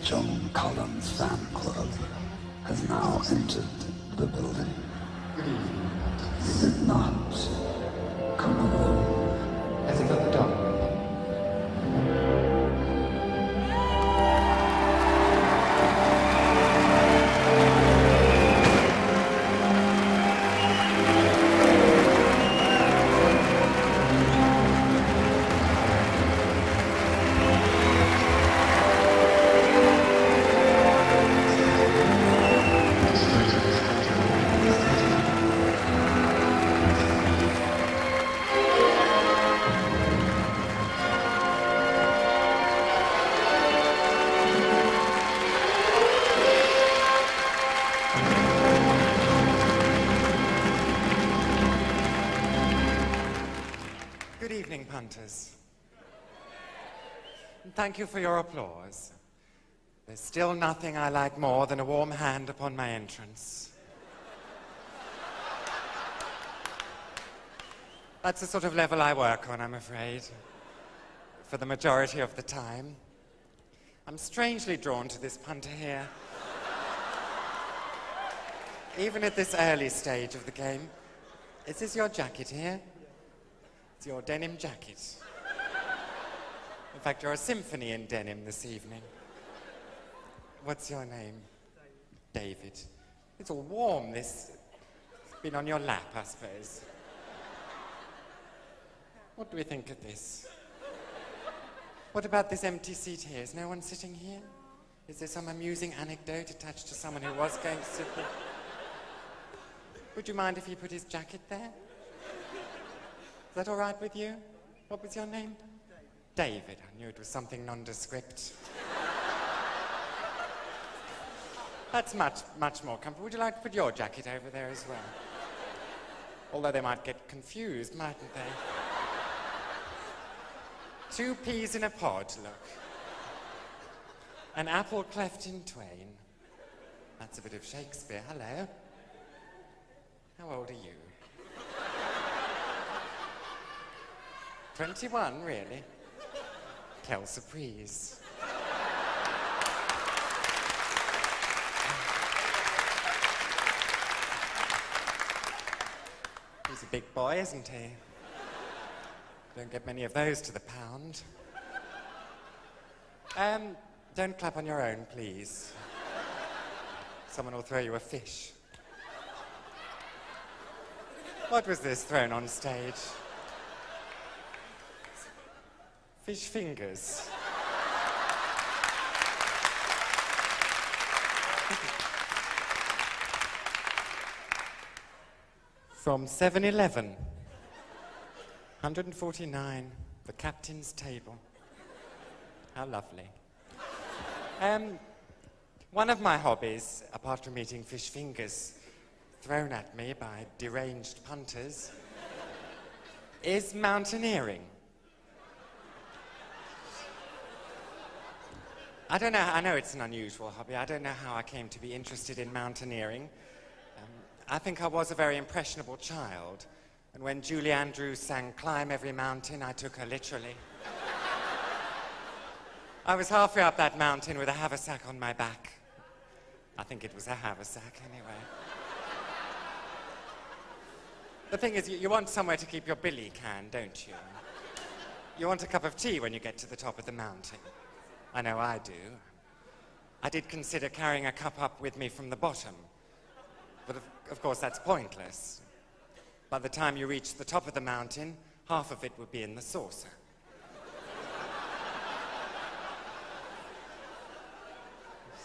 Joan Collins Fan Club has now entered the building. Good evening. You did not come alone. Has he got the dog? Good evening, punters. And thank you for your applause. There's still nothing I like more than a warm hand upon my entrance. That's the sort of level I work on, I'm afraid, for the majority of the time. I'm strangely drawn to this punter here. Even at this early stage of the game. Is this your jacket here? It's your denim jacket. In fact, you're a symphony in denim this evening. What's your name? David. It's all warm, this. It's been on your lap, I suppose. What do we think of this? What about this empty seat here? Is no one sitting here? Is there some amusing anecdote attached to someone who was going to sit there? Would you mind if he put his jacket there? Is that all right with you? What was your name? David. I knew it was something nondescript. That's much more comfortable. Would you like to put your jacket over there as well? Although they might get confused, mightn't they? Two peas in a pod, look. An apple cleft in twain. That's a bit of Shakespeare. Hello. How old are you? 21, really? Quelle surprise. He's a big boy, isn't he? Don't get many of those to the pound. Don't clap on your own, please. Someone will throw you a fish. What was this thrown on stage? Fish fingers. From 7-Eleven. 149, the captain's table. How lovely. One of my hobbies, apart from eating fish fingers thrown at me by deranged punters, is mountaineering. I know it's an unusual hobby. I don't know how I came to be interested in mountaineering. I think I was a very impressionable child. And when Julie Andrews sang Climb Every Mountain, I took her literally. I was halfway up that mountain with a haversack on my back. I think it was a haversack, anyway. The thing is, you want somewhere to keep your billy can, don't you? You want a cup of tea when you get to the top of the mountain. I know I do. I did consider carrying a cup up with me from the bottom. But of course, that's pointless. By the time you reach the top of the mountain, half of it would be in the saucer.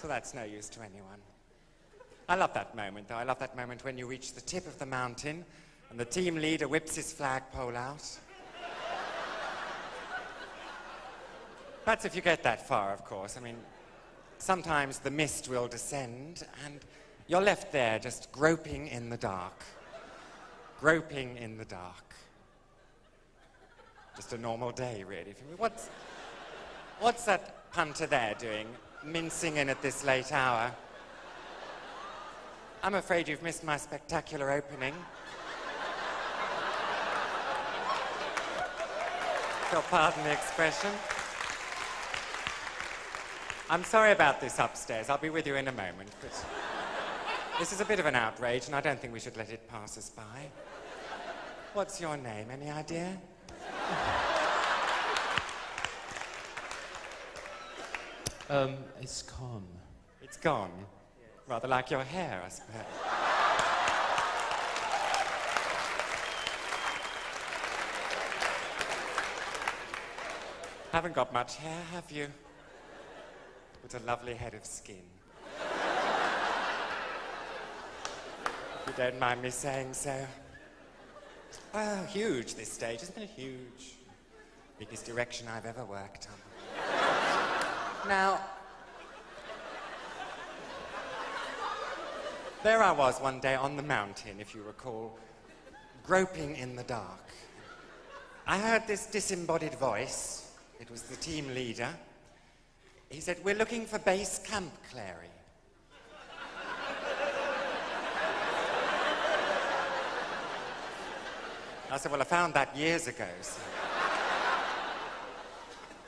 So that's no use to anyone. I love that moment, though. I love that moment when you reach the tip of the mountain and the team leader whips his flagpole out. That's if you get that far, of course. I mean, sometimes the mist will descend and you're left there just groping in the dark. Groping in the dark. Just a normal day, really, for me. What's that punter there doing, mincing in at this late hour? I'm afraid you've missed my spectacular opening. If you'll pardon the expression. I'm sorry about this upstairs. I'll be with you in a moment, but this is a bit of an outrage, and I don't think we should let it pass us by. What's your name? Any idea? It's gone. It's gone. Rather like your hair, I suppose. Haven't got much hair, have you? With a lovely head of skin. If you don't mind me saying so. Well, huge, this stage, isn't it? Huge. Biggest erection I've ever worked on. Now, there I was one day on the mountain, if you recall, groping in the dark. I heard this disembodied voice. It was the team leader. He said, "We're looking for Base Camp Clary." I said, "Well, I found that years ago." So.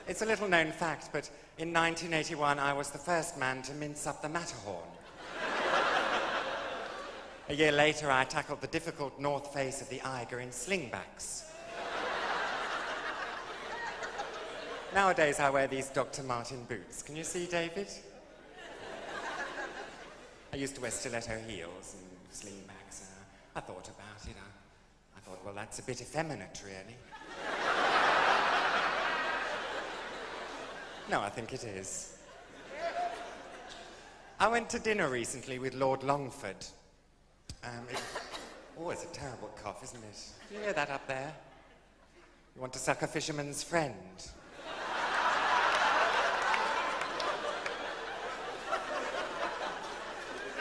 It's a little known fact, but in 1981, I was the first man to mince up the Matterhorn. A year later, I tackled the difficult north face of the Eiger in slingbacks. Nowadays, I wear these Dr. Martin boots. Can you see, David? I used to wear stiletto heels and slingbacks. I thought about it. I thought, well, that's a bit effeminate, really. No, I think it is. I went to dinner recently with Lord Longford. It's a terrible cough, isn't it? Do you hear that up there? You want to suck a fisherman's friend?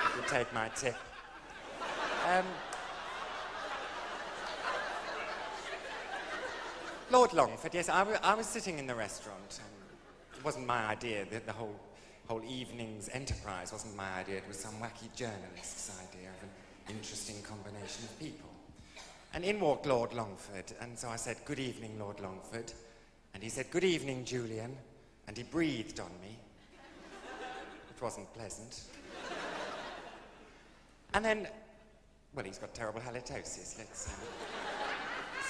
If you take my tip. Lord Longford, yes, I was sitting in the restaurant. It wasn't my idea. The whole evening's enterprise wasn't my idea. It was some wacky journalist's idea of an interesting combination of people. And in walked Lord Longford, and so I said, "Good evening, Lord Longford." And he said, "Good evening, Julian." And he breathed on me. It wasn't pleasant. And then, well, he's got terrible halitosis. Let's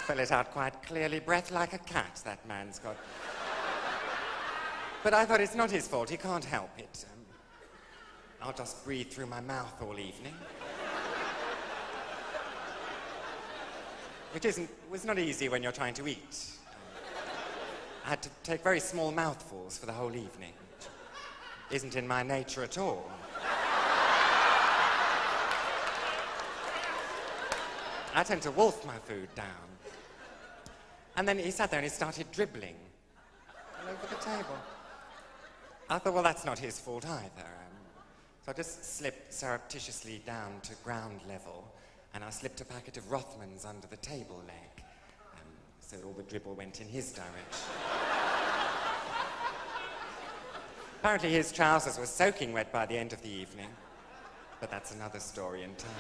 spell it out quite clearly. Breath like a cat, that man's got. But I thought, it's not his fault. He can't help it. I'll just breathe through my mouth all evening. Which was not easy when you're trying to eat. I had to take very small mouthfuls for the whole evening, which isn't in my nature at all. I tend to wolf my food down. And then he sat there and he started dribbling all over the table. I thought, well, that's not his fault either. So I just slipped surreptitiously down to ground level, and I slipped a packet of Rothmans under the table leg, so all the dribble went in his direction. Apparently his trousers were soaking wet by the end of the evening, but that's another story entirely.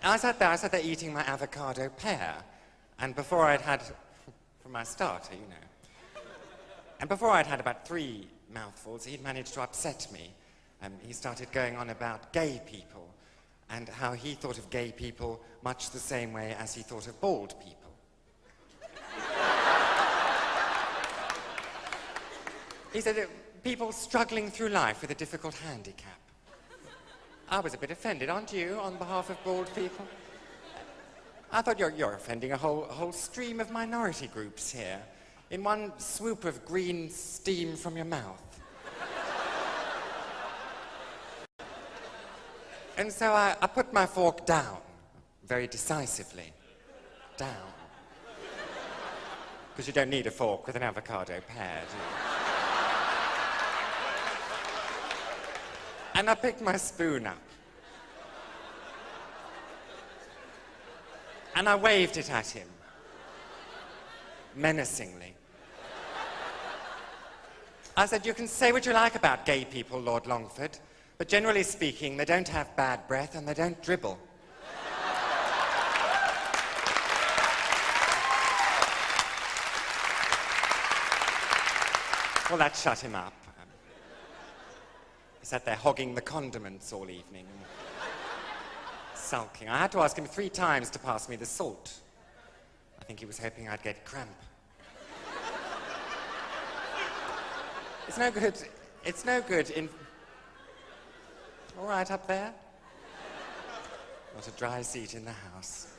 I sat there eating my avocado pear, and before I'd had, for my starter, you know, and before I'd had about 3 mouthfuls, he'd managed to upset me. He started going on about gay people, and how he thought of gay people much the same way as he thought of bald people. He said, people struggling through life with a difficult handicap. I was a bit offended, aren't you, on behalf of bald people? I thought you're offending a whole stream of minority groups here, in one swoop of green steam from your mouth. And so I put my fork down, very decisively. Down. Because you don't need a fork with an avocado pear, do you? And I picked my spoon up. And I waved it at him. Menacingly. I said, "You can say what you like about gay people, Lord Longford, but generally speaking, they don't have bad breath and they don't dribble." Well, that shut him up. He sat there hogging the condiments all evening, sulking. I had to ask him 3 times to pass me the salt. I think he was hoping I'd get cramp. It's no good. It's no good in... All right up there? Not a dry seat in the house.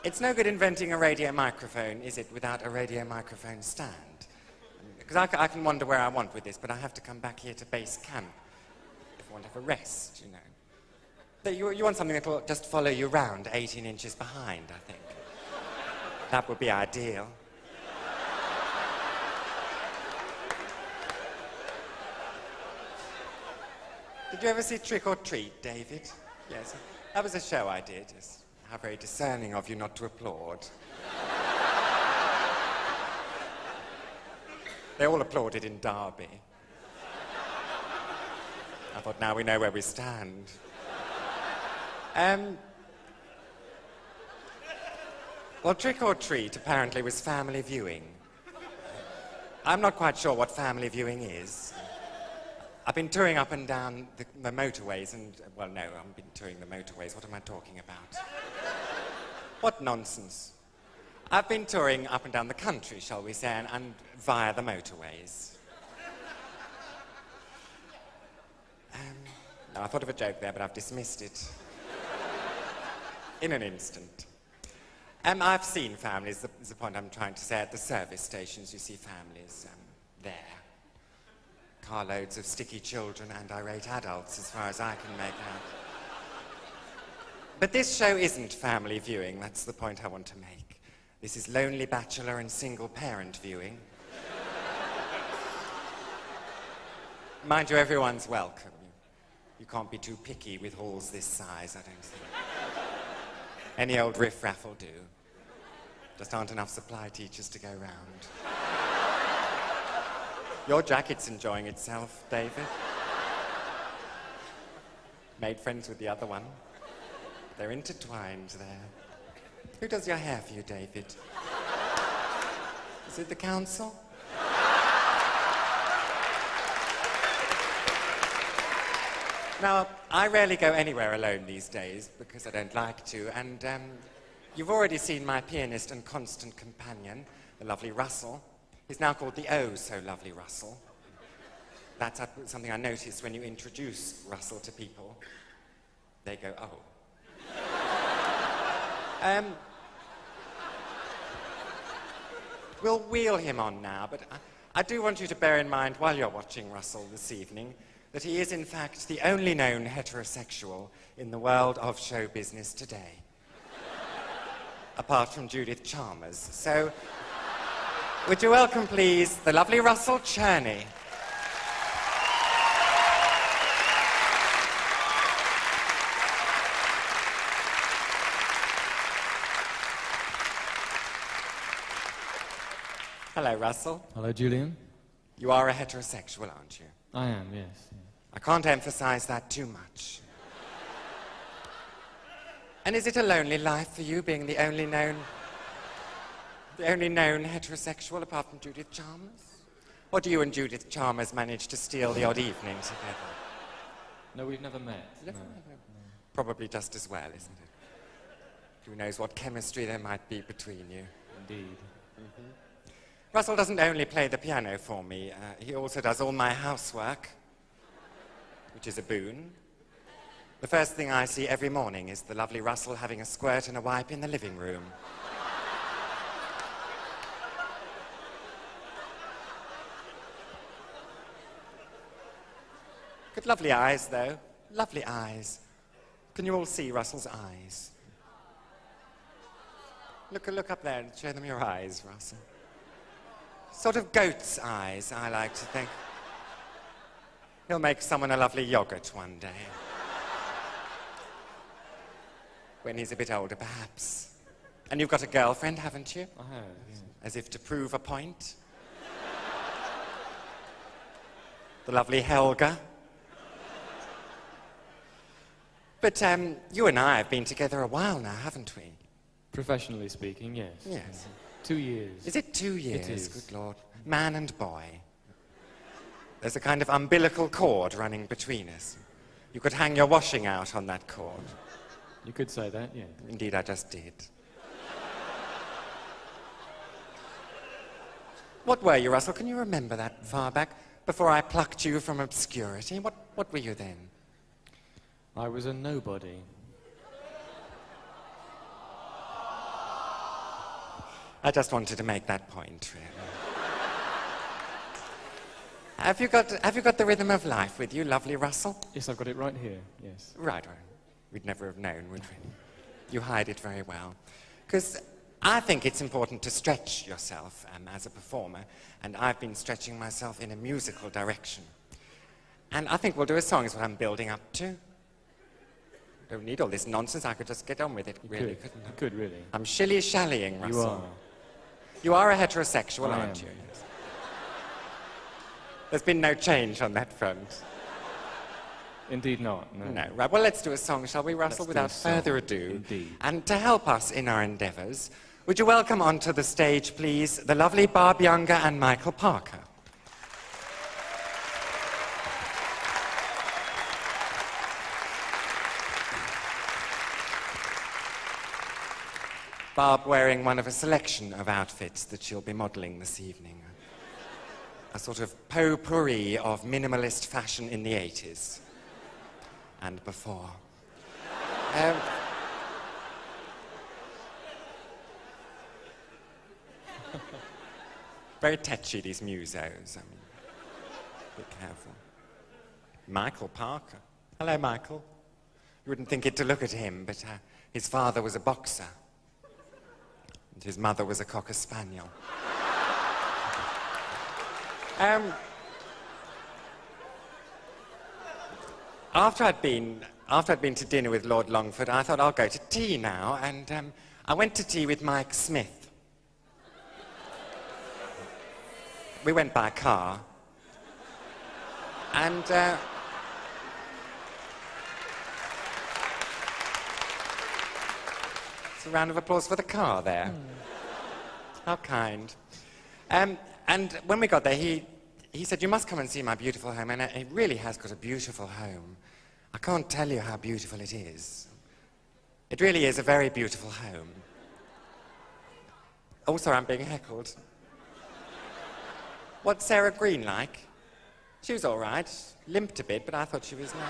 It's no good inventing a radio microphone, is it, without a radio microphone stand? Because I can wander where I want with this, but I have to come back here to base camp if I want to have a rest, you know. But you want something that will just follow you round 18 inches behind, I think. That would be ideal. Did you ever see Trick or Treat, David? Yes. That was a show I did. Yes. How very discerning of you not to applaud. They all applauded in Derby. I thought, now we know where we stand. Well, Trick or Treat apparently was family viewing. I'm not quite sure what family viewing is. I've been touring up and down the motorways and... Well, no, I haven't been touring the motorways. What am I talking about? What nonsense. I've been touring up and down the country, shall we say, and via the motorways. No, I thought of a joke there, but I've dismissed it. In an instant. I've seen families, is the point I'm trying to say, at the service stations. You see families there. Carloads of sticky children and irate adults, as far as I can make out. But this show isn't family viewing, that's the point I want to make. This is lonely bachelor and single parent viewing. Mind you, everyone's welcome. You can't be too picky with halls this size, I don't think. Any old riff-raff will do. Just aren't enough supply teachers to go round. Your jacket's enjoying itself, David. Made friends with the other one. They're intertwined there. Who does your hair for you, David? Is it the council? Now, I rarely go anywhere alone these days because I don't like to, and you've already seen my pianist and constant companion, the lovely Russell. He's now called the oh-so-lovely Russell. That's something I noticed when you introduce Russell to people. They go, oh. We'll wheel him on now, but I do want you to bear in mind while you're watching Russell this evening that he is, in fact, the only known heterosexual in the world of show business today. Apart from Judith Chalmers. So, would you welcome, please, the lovely Russell Cherney. Hello, Russell. Hello, Julian. You are a heterosexual, aren't you? I am, yes. I can't emphasize that too much. And is it a lonely life for you, being the only known heterosexual apart from Judith Chalmers? Or do you and Judith Chalmers manage to steal the odd evening together? No, we've never met. No. Probably just as well, isn't it? Who knows what chemistry there might be between you. Indeed. Mm-hmm. Russell doesn't only play the piano for me, he also does all my housework, which is a boon. The first thing I see every morning is the lovely Russell having a squirt and a wipe in the living room. Good lovely eyes, though. Lovely eyes. Can you all see Russell's eyes? Look up there and show them your eyes, Russell. Sort of goat's eyes, I like to think. He'll make someone a lovely yogurt one day. When he's a bit older, perhaps. And you've got a girlfriend, haven't you? I have, yeah. As if to prove a point. The lovely Helga. But you and I have been together a while now, haven't we? Professionally speaking, yes. Yes. 2 years. Is it 2 years? It is. Good Lord. Man and boy. There's a kind of umbilical cord running between us. You could hang your washing out on that cord. You could say that, yeah. Indeed, I just did. What were you, Russell? Can you remember that far back? Before I plucked you from obscurity? What were you then? I was a nobody. I just wanted to make that point, really. Have you got the rhythm of life with you, lovely Russell? Yes, I've got it right here, yes. Right. We'd never have known, would we? You hide it very well. Because I think it's important to stretch yourself as a performer, and I've been stretching myself in a musical direction. And I think we'll do a song is what I'm building up to. Don't need all this nonsense, I could just get on with it, really, couldn't I? You could, really. I'm shilly-shallying, Russell. You are. You are a heterosexual, I aren't am. you? Yes. There's been no change on that front. Indeed not, no. No. Right, well, let's do a song, shall we, Russell, Let's do without a song. further ado. Indeed. And to help us in our endeavours, would you welcome onto the stage, please, the lovely Barb Younger and Michael Parker. Barb wearing one of a selection of outfits that she'll be modelling this evening. A sort of potpourri of minimalist fashion in the 80s and before. Very tetchy, these musos. I mean, be careful. Michael Parker. Hello, Michael. You wouldn't think it to look at him, but his father was a boxer. And his mother was a cocker spaniel. After I'd been to dinner with Lord Longford, I thought I'll go to tea now, and I went to tea with Mike Smith. We went by car, and it's a round of applause for the car there. How kind. And when we got there, he said, "You must come and see my beautiful home," and it really has got a beautiful home. I can't tell you how beautiful it is. It really is a very beautiful home. Oh, sorry, I'm being heckled. What's Sarah Green like? She was all right. Limped a bit, but I thought she was nice.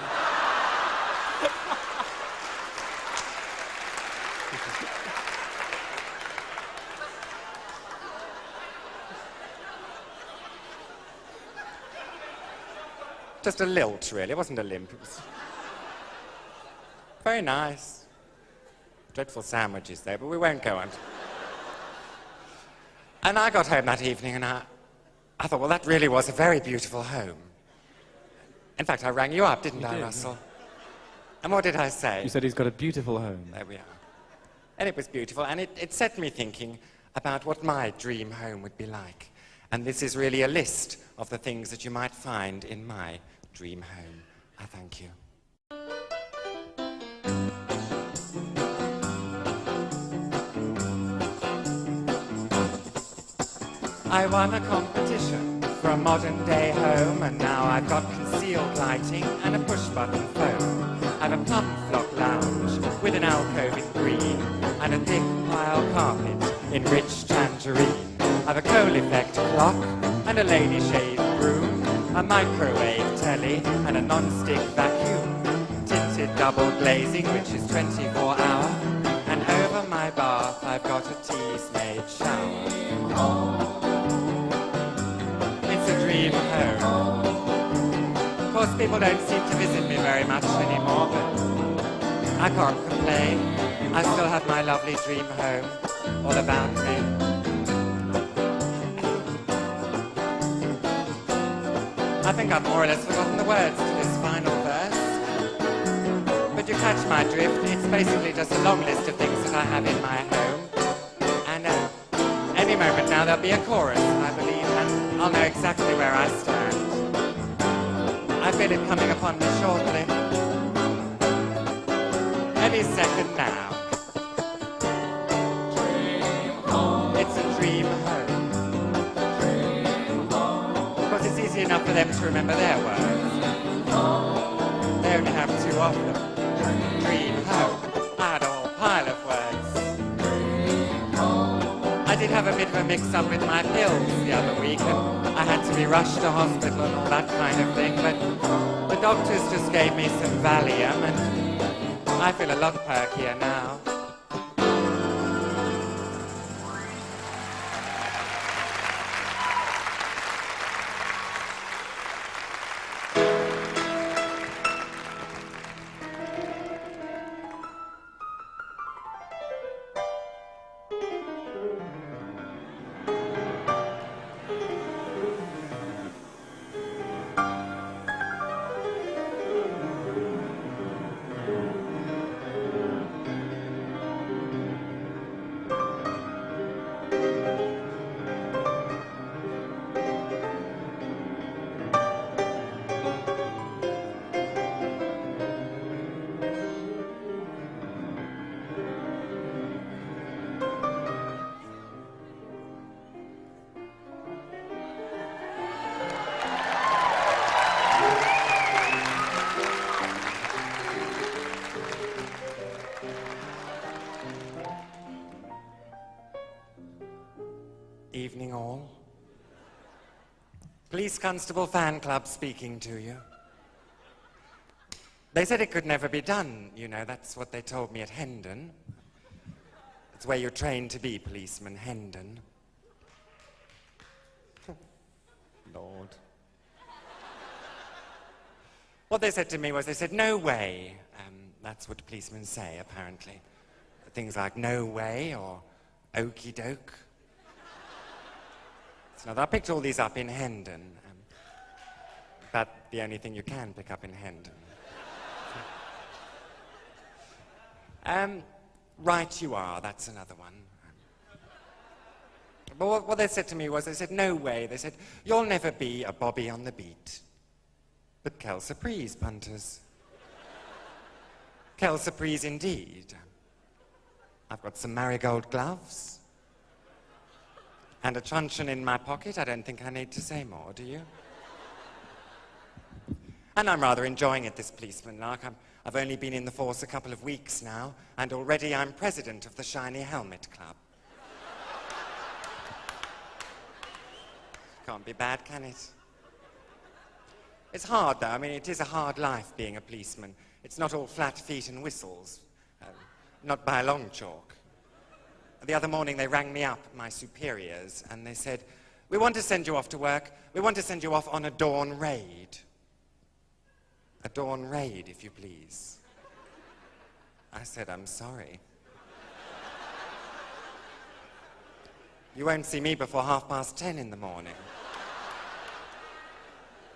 Just a lilt, really. It wasn't a limp. It was very nice. Dreadful sandwiches there, but we won't go on. And I got home that evening, and I thought, well, that really was a very beautiful home. In fact, I rang you up, didn't I, Russell? And what did I say? You said he's got a beautiful home. There we are. And it was beautiful, and it set me thinking about what my dream home would be like. And this is really a list of the things that you might find in my dream home. I thank you. I won a competition for a modern-day home, and now I've got concealed lighting and a push-button phone. I've a plum-flock lounge with an alcove in green and a thick pile carpet in rich tangerine. I've a coal effect clock and a lady shade broom, a microwave telly and a non-stick vacuum, tinted double glazing which is 24-hour, and over my bath I've got a teas-made shower. It's a dream home. Of course, people don't seem to visit me very much anymore, but I can't complain. I still have my lovely dream home all about me. I think I've more or less forgotten the words to this final verse. But you catch my drift. It's basically just a long list of things that I have in my home. And any moment now there'll be a chorus, I believe, and I'll know exactly where I stand. I feel it coming upon me shortly. Any second now. It's a dream home. Of course, it's easy enough for them to remember their words. They only have two of them. Dream home. I had a whole pile of words. I did have a bit of a mix-up with my pills the other week, and I had to be rushed to hospital and all that kind of thing, but the doctors just gave me some Valium, and I feel a lot perkier now. Evening all. Police Constable Fan Club speaking to you. They said it could never be done, you know, that's what they told me at Hendon. It's where you're trained to be, policeman, Hendon. Lord. What they said to me was, they said, no way. That's what policemen say, apparently. Things like no way or okie doke. So now, I picked all these up in Hendon. But the only thing you can pick up in Hendon. Right you are, that's another one. But what they said to me was, they said, no way. They said, you'll never be a Bobby on the beat. But quelle surprise, punters. Quelle surprise indeed. I've got some marigold gloves. And a truncheon in my pocket. I don't think I need to say more, do you? And I'm rather enjoying it, this policeman lark. I've only been in the force a couple of weeks now, and already I'm president of the Shiny Helmet Club. Can't be bad, can it? It's hard, though. I mean, it is a hard life being a policeman. It's not all flat feet and whistles. Not by a long chalk. The other morning they rang me up, my superiors, and they said, we want to send you off to work. We want to send you off on a dawn raid. A dawn raid, if you please. I said, I'm sorry. You won't see me before 10:30 in the morning.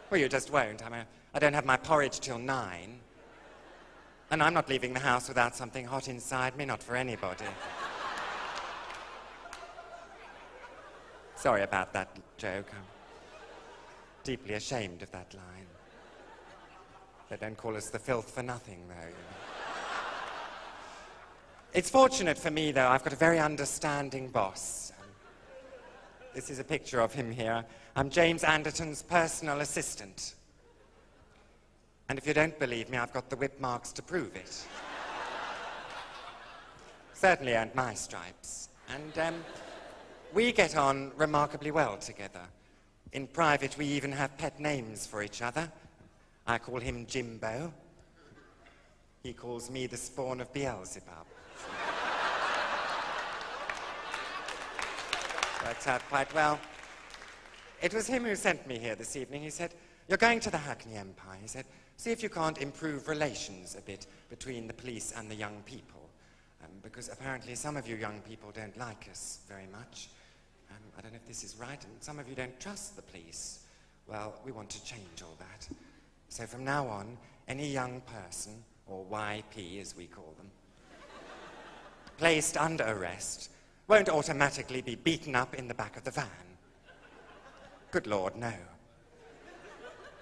Well, you just won't. I don't have my porridge till 9. And I'm not leaving the house without something hot inside me, not for anybody. Sorry about that joke. I'm deeply ashamed of that line. They don't call us the filth for nothing, though. You know. It's fortunate for me, though, I've got a very understanding boss. This is a picture of him here. I'm James Anderton's personal assistant. And if you don't believe me, I've got the whip marks to prove it. Certainly earned my stripes. And we get on remarkably well together. In private, we even have pet names for each other. I call him Jimbo. He calls me the spawn of Beelzebub. Works out quite well. It was him who sent me here this evening. He said, you're going to the Hackney Empire. He said, see if you can't improve relations a bit between the police and the young people. Because apparently some of you young people don't like us very much. I don't know if this is right, and some of you don't trust the police. Well, we want to change all that. So from now on, any young person, or YP as we call them, placed under arrest won't automatically be beaten up in the back of the van. Good Lord, no.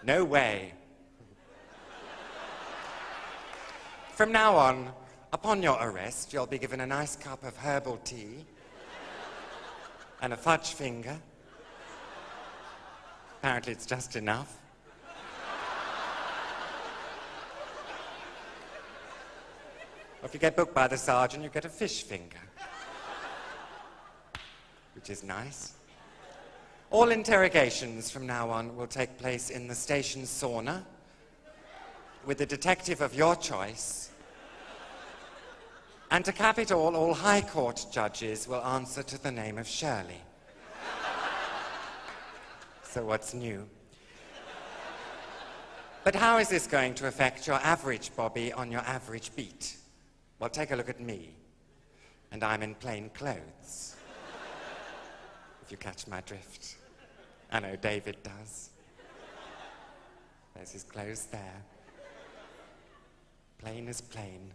No way. From now on, upon your arrest, you'll be given a nice cup of herbal tea and a fudge finger. Apparently it's just enough. Or if you get booked by the sergeant, you get a fish finger. Which is nice. All interrogations from now on will take place in the station sauna with a detective of your choice. And to cap it all High Court judges will answer to the name of Shirley. So what's new? But how is this going to affect your average Bobby on your average beat? Well, take a look at me. And I'm in plain clothes. If you catch my drift. I know David does. There's his clothes there. Plain as plain.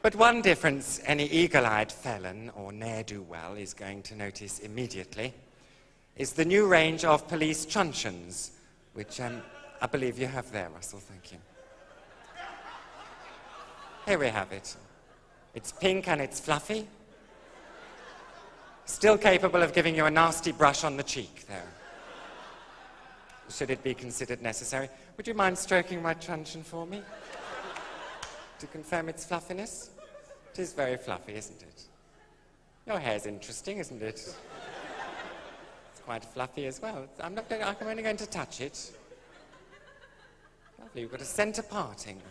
But one difference any eagle-eyed felon or ne'er-do-well is going to notice immediately is the new range of police truncheons, which I believe you have there, Russell, thank you. Here we have it. It's pink and it's fluffy. Still capable of giving you a nasty brush on the cheek there. Should it be considered necessary. Would you mind stroking my truncheon for me? To confirm its fluffiness? It is very fluffy, isn't it? Your hair's interesting, isn't it? It's quite fluffy as well. I'm only going to touch it. Lovely, you've got a centre parting.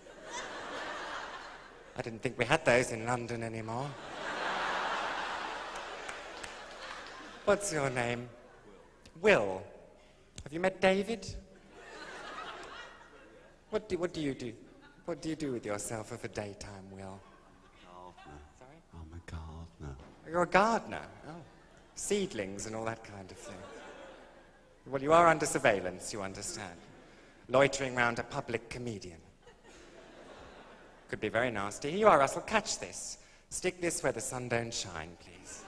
I didn't think we had those in London anymore. What's your name? Will. Have you met David? What do you do? What do you do with yourself of a daytime, Will? Gardener. Sorry? I'm a gardener. You're a gardener? Oh. Seedlings and all that kind of thing. Well, you are under surveillance, you understand. Loitering round a public comedian. Could be very nasty. Here you are, Russell. Catch this. Stick this where the sun don't shine, please.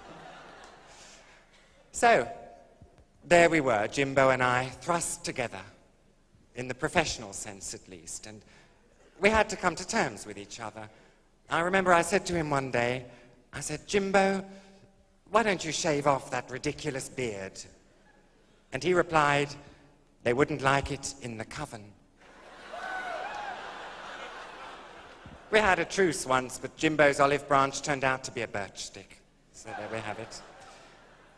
So, there we were, Jimbo and I, thrust together, in the professional sense at least, and we had to come to terms with each other. I remember I said to him one day, I said, Jimbo, why don't you shave off that ridiculous beard? And he replied, they wouldn't like it in the coven. We had a truce once, but Jimbo's olive branch turned out to be a birch stick. So there we have it.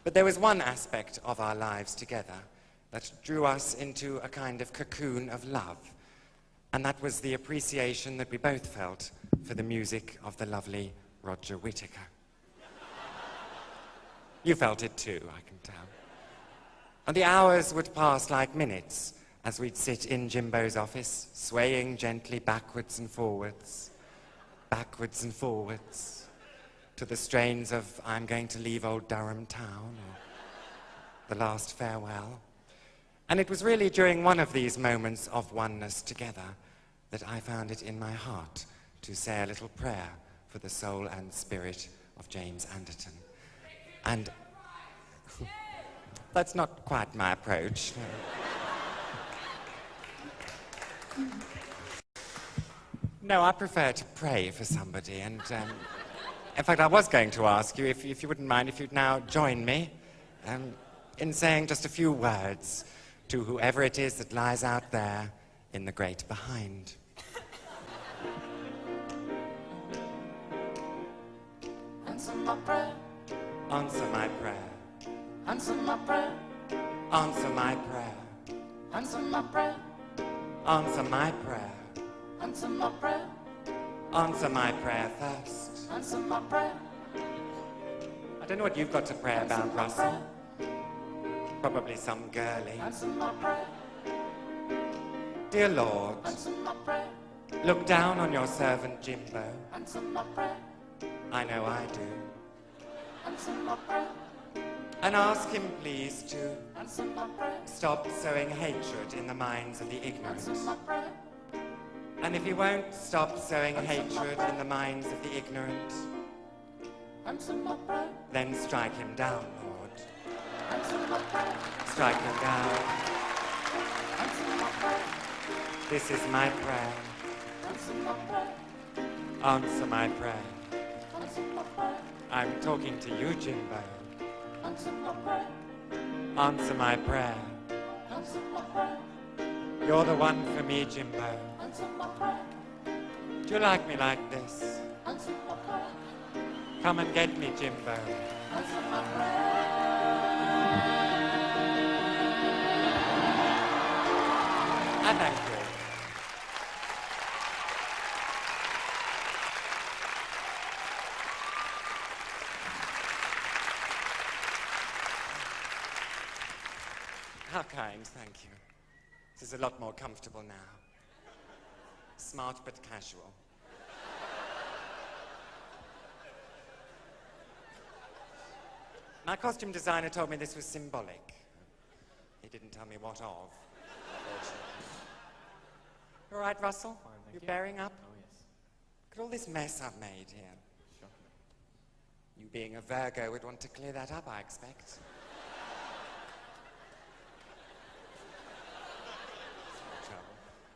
But there was one aspect of our lives together that drew us into a kind of cocoon of love, and that was the appreciation that we both felt for the music of the lovely Roger Whittaker. You felt it too, I can tell. And the hours would pass like minutes as we'd sit in Jimbo's office, swaying gently backwards and forwards, to the strains of I'm Going to Leave Old Durham Town or The Last Farewell. And it was really during one of these moments of oneness together that I found it in my heart to say a little prayer for the soul and spirit of James Anderton. And that's not quite my approach. No, I prefer to pray for somebody, and in fact, I was going to ask you if you wouldn't mind if you'd now join me in saying just a few words to whoever it is that lies out there in the great behind. Answer my prayer. Answer my prayer. Answer my prayer. Answer my prayer. Answer my prayer. Answer my prayer. Answer my prayer. Answer my prayer first. Answer my prayer. I don't know what you've got to pray about, Russell. Probably some girly. Answer my prayer. Dear Lord, Answer my prayer. look down on your servant Jimbo. Answer my prayer. I know I do. Answer my prayer. And ask him, please, to Answer my prayer. stop sowing hatred in the minds of the ignorant. Answer my prayer. And if he won't stop sowing hatred in the minds of the ignorant, Answer my prayer. then strike him down, Lord. Answer my prayer. Strike him down. Answer my prayer. This is my prayer. Answer my prayer. Answer my prayer. Answer my prayer. I'm talking to you, Jimbo. Answer my prayer. Answer my prayer. Answer my prayer. You're the one for me, Jimbo. Answer my prayer. Do you like me like this? Answer my prayer. Come and get me, Jimbo. Answer my prayer. Thank you. How kind, thank you. This is a lot more comfortable now. Smart but casual. My costume designer told me this was symbolic. He didn't tell me what of. You all right, Russell? Fine, thank You you. bearing up? Oh, yes. Look at all this mess I've made here. Sure. You being a Virgo would want to clear that up, I expect. No trouble.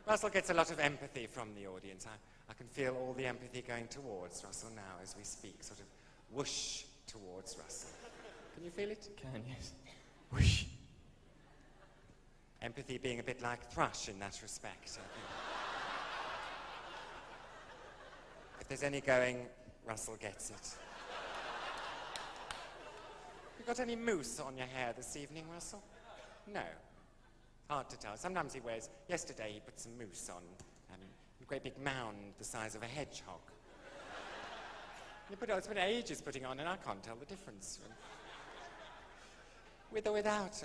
Russell gets a lot of empathy from the audience. I can feel all the empathy going towards Russell now as we speak, sort of whoosh towards Russell. Can you feel it? Can, yes. Whoosh. Empathy being a bit like thrush in that respect, I think. If there's any going, Russell gets it. You got any mousse on your hair this evening, Russell? No. Hard to tell. Sometimes he wears... Yesterday he put some mousse on. A great big mound the size of a hedgehog. It's been ages putting on and I can't tell the difference. With or without.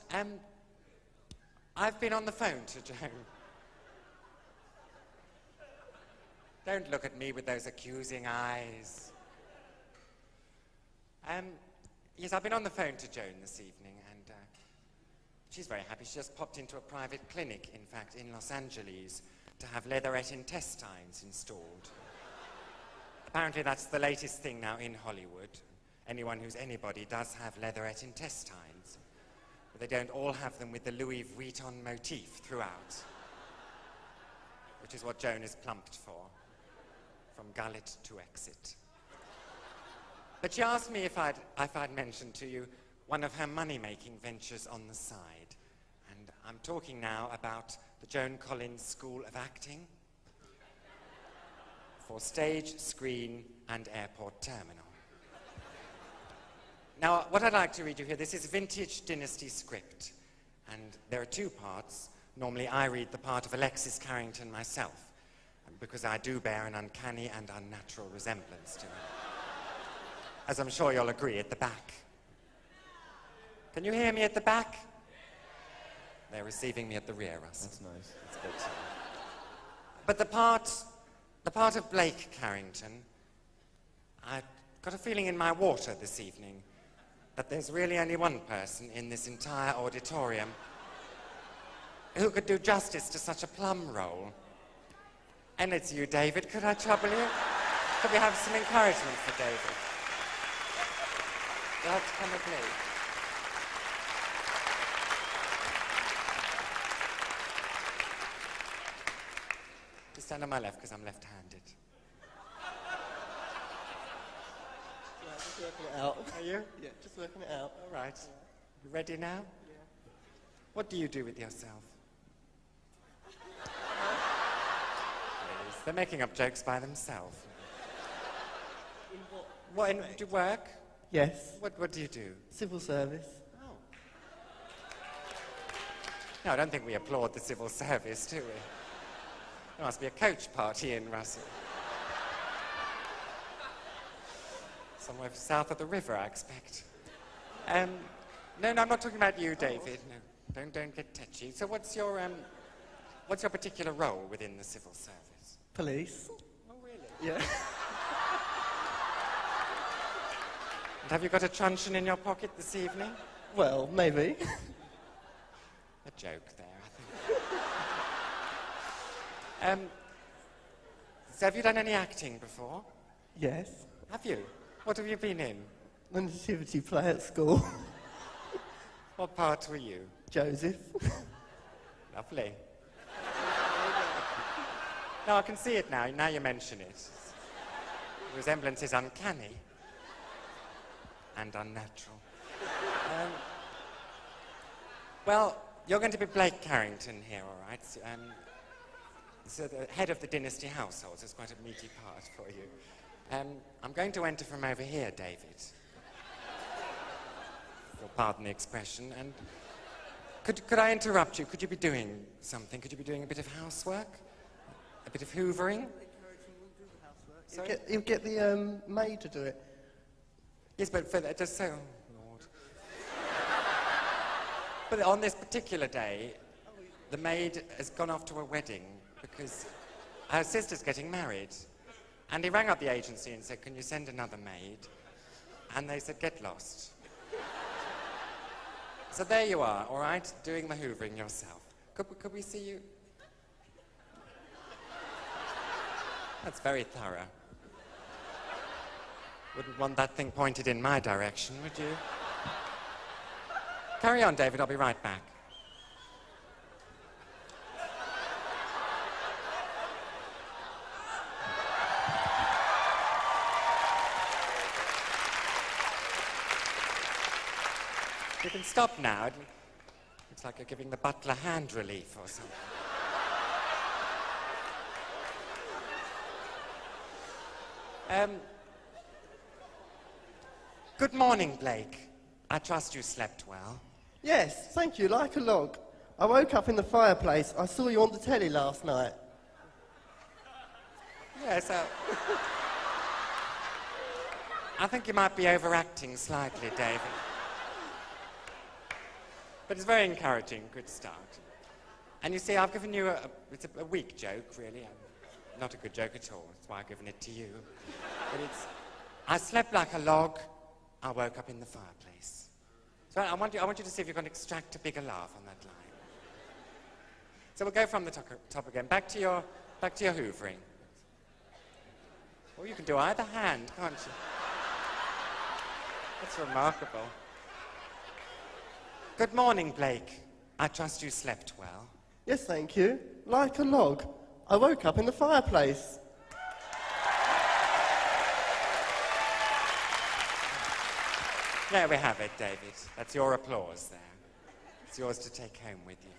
I've been on the phone to Joan. Don't look at me with those accusing eyes. Yes, I've been on the phone to Joan this evening, and she's very happy. She just popped into a private clinic, in fact, in Los Angeles, to have leatherette intestines installed. Apparently that's the latest thing now in Hollywood. Anyone who's anybody does have leatherette intestines. But they don't all have them with the Louis Vuitton motif throughout. Which is what Joan is plumped for. From gullet to exit. But she asked me if I'd mentioned to you one of her money-making ventures on the side. And I'm talking now about the Joan Collins School of Acting for stage, screen, and airport terminal. Now, what I'd like to read you here, this is vintage Dynasty script. And there are two parts. Normally, I read the part of Alexis Carrington myself, because I do bear an uncanny and unnatural resemblance to her. As I'm sure you'll agree, at the back. Can you hear me at the back? They're receiving me at the rear, Russell. That's nice. That's good. But the part of Blake Carrington, I've got a feeling in my water this evening that there's really only one person in this entire auditorium who could do justice to such a plum roll. And it's you, David. Could I trouble you? Could we have some encouragement for David? You'll have to come with me. You stand on my left because I'm left-handed. Yeah, just working it out. Are you? Yeah, just working it out. All right. You ready now? Yeah. What do you do with yourself? Please, they're making up jokes by themselves. In what? What, do you work? Yes. What do you do? Civil service. Oh. No, I don't think we applaud the civil service, do we? There must be a coach party in Russell. Somewhere south of the river, I expect. No, I'm not talking about you, David. No, don't get touchy. So what's your particular role within the civil service? Police. Oh, really? Yeah. And have you got a truncheon in your pocket this evening? Well, maybe. A joke there, I think. So have you done any acting before? Yes. Have you? What have you been in? The nativity play at school. What part were you? Joseph. Lovely. No, I can see it now. Now you mention it. The resemblance is uncanny. and unnatural. Well, you're going to be Blake Carrington here, all right? So the head of the dynasty household is quite a meaty part for you. I'm going to enter from over here, David. If you'll pardon the expression. And could I interrupt you? Could you be doing something? Could you be doing a bit of housework? A bit of hoovering? Sorry? He'll get the maid to do it. Yes, but for that, just so... Oh, Lord. But on this particular day, the maid has gone off to a wedding because her sister's getting married. And he rang up the agency and said, can you send another maid? And they said, get lost. So there you are, all right, doing the hoovering yourself. Could we see you? That's very thorough. Wouldn't want that thing pointed in my direction, would you? Carry on, David, I'll be right back. You can stop now. It looks like you're giving the butler hand relief or something. Good morning, Blake. I trust you slept well. Yes, thank you, like a log. I woke up in the fireplace. I saw you on the telly last night. Yes, I think you might be overacting slightly, David. But it's very encouraging, good start. And you see, I've given you it's a weak joke, really. Not a good joke at all. That's why I've given it to you. But I slept like a log. I woke up in the fireplace. So I want you to see if you can extract a bigger laugh on that line. So we'll go from the top again. Back to your hoovering. Or you can do either hand, can't you? That's remarkable. Good morning, Blake. I trust you slept well. Yes, thank you, like a log. I woke up in the fireplace. There we have it, David. That's your applause there. It's yours to take home with you.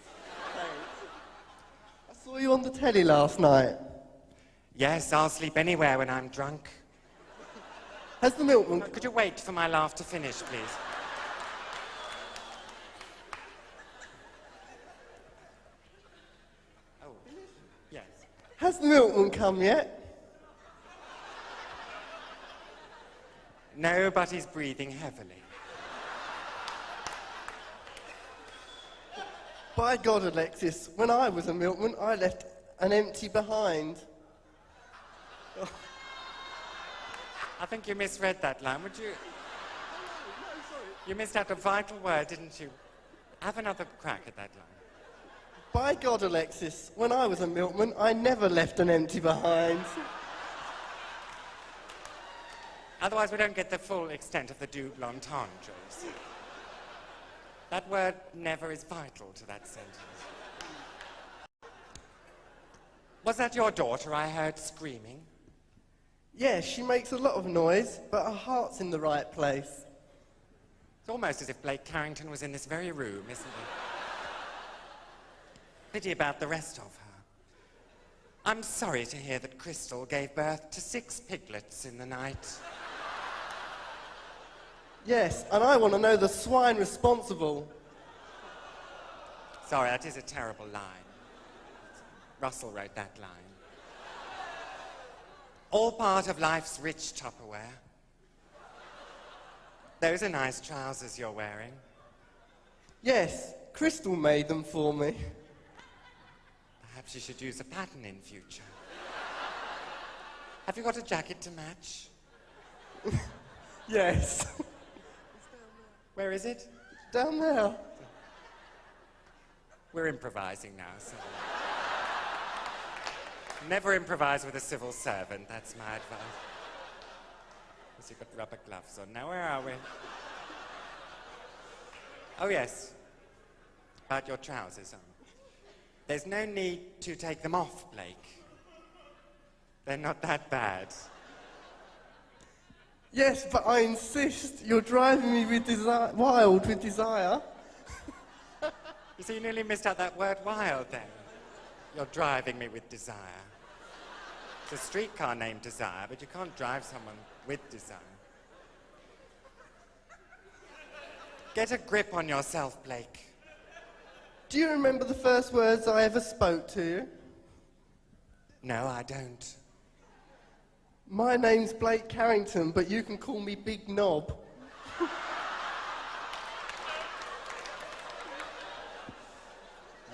I saw you on the telly last night. Yes, I'll sleep anywhere when I'm drunk. Has the milkman... Could you wait for my laugh to finish, please? Oh, yes. Has the milkman come yet? No, but he's breathing heavily. By God, Alexis, when I was a milkman, I left an empty behind. I think you misread that line. Would you... You missed out a vital word, didn't you? Have another crack at that line. By God, Alexis, when I was a milkman, I never left an empty behind. Otherwise, we don't get the full extent of the double entendre. That word never is vital to that sentence. Was that your daughter I heard screaming? Yes, she makes a lot of noise, but her heart's in the right place. It's almost as if Blake Carrington was in this very room, isn't it? Pity about the rest of her. I'm sorry to hear that Crystal gave birth to 6 piglets in the night. Yes, and I want to know the swine responsible. Sorry, that is a terrible line. Russell wrote that line. All part of life's rich Tupperware. Those are nice trousers you're wearing. Yes, Crystal made them for me. Perhaps you should use a pattern in future. Have you got a jacket to match? Yes. Where is it? Down there. We're improvising now, so... Never improvise with a civil servant, that's my advice. Because you've got rubber gloves on. Now, where are we? Oh, yes. About your trousers on. There's no need to take them off, Blake. They're not that bad. Yes, but I insist. You're driving me with wild with desire. You see, you nearly missed out that word wild then. You're driving me with desire. It's a streetcar named Desire, but you can't drive someone with desire. Get a grip on yourself, Blake. Do you remember the first words I ever spoke to you? No, I don't. My name's Blake Carrington, but you can call me Big Knob.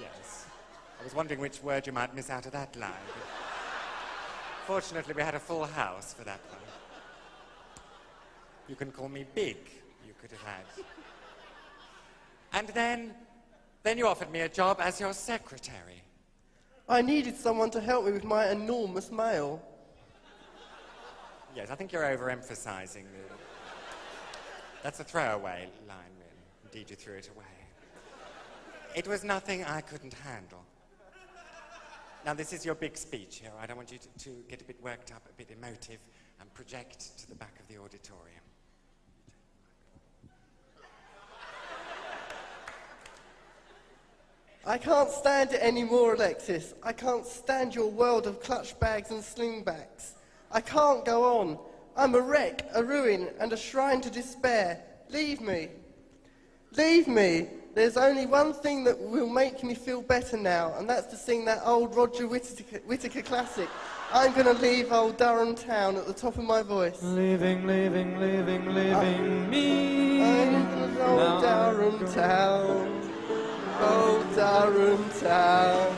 Yes. I was wondering which word you might miss out of that line. Fortunately, we had a full house for that one. You can call me Big, you could have had. And then you offered me a job as your secretary. I needed someone to help me with my enormous mail. Yes, I think you're overemphasizing the... That's a throwaway line, really. Indeed, you threw it away. It was nothing I couldn't handle. Now, this is your big speech here. I don't want you to get a bit worked up, a bit emotive, and project to the back of the auditorium. I can't stand it anymore, Alexis. I can't stand your world of clutch bags and slingbacks. I can't go on. I'm a wreck, a ruin, and a shrine to despair. Leave me. Leave me. There's only one thing that will make me feel better now, and that's to sing that old Roger Whittaker classic. I'm going to leave old Durham town at the top of my voice. Leaving me. I'm old Durham town. Old Durham town.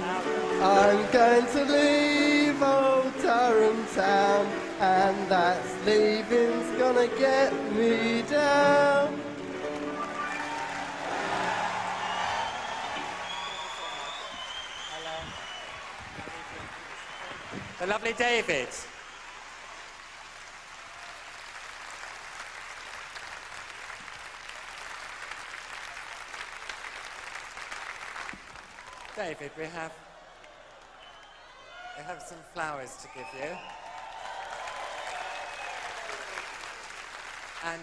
I'm going to leave old Durham town, and that's leaving's gonna get me down. The lovely David. David, we have some flowers to give you. And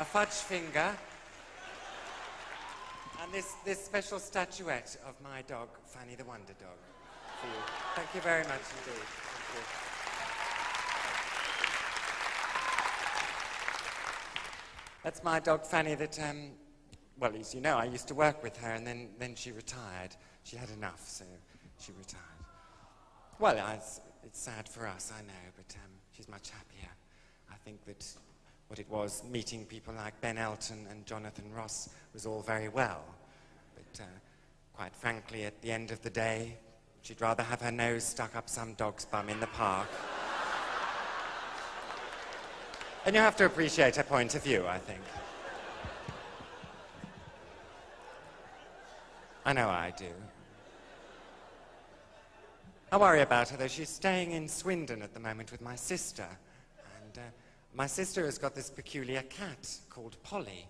a fudge finger. And this special statuette of my dog, Fanny the Wonder Dog, for you. Thank you very much indeed. Thank you. That's my dog, Fanny, that, well, as you know, I used to work with her, and then she retired. She had enough, so she retired. Well, it's sad for us, I know, but she's much happier. I think that what it was, meeting people like Ben Elton and Jonathan Ross, was all very well. But quite frankly, at the end of the day, she'd rather have her nose stuck up some dog's bum in the park. And you have to appreciate her point of view, I think. I know I do. I worry about her, though. She's staying in Swindon at the moment with my sister. And my sister has got this peculiar cat called Polly.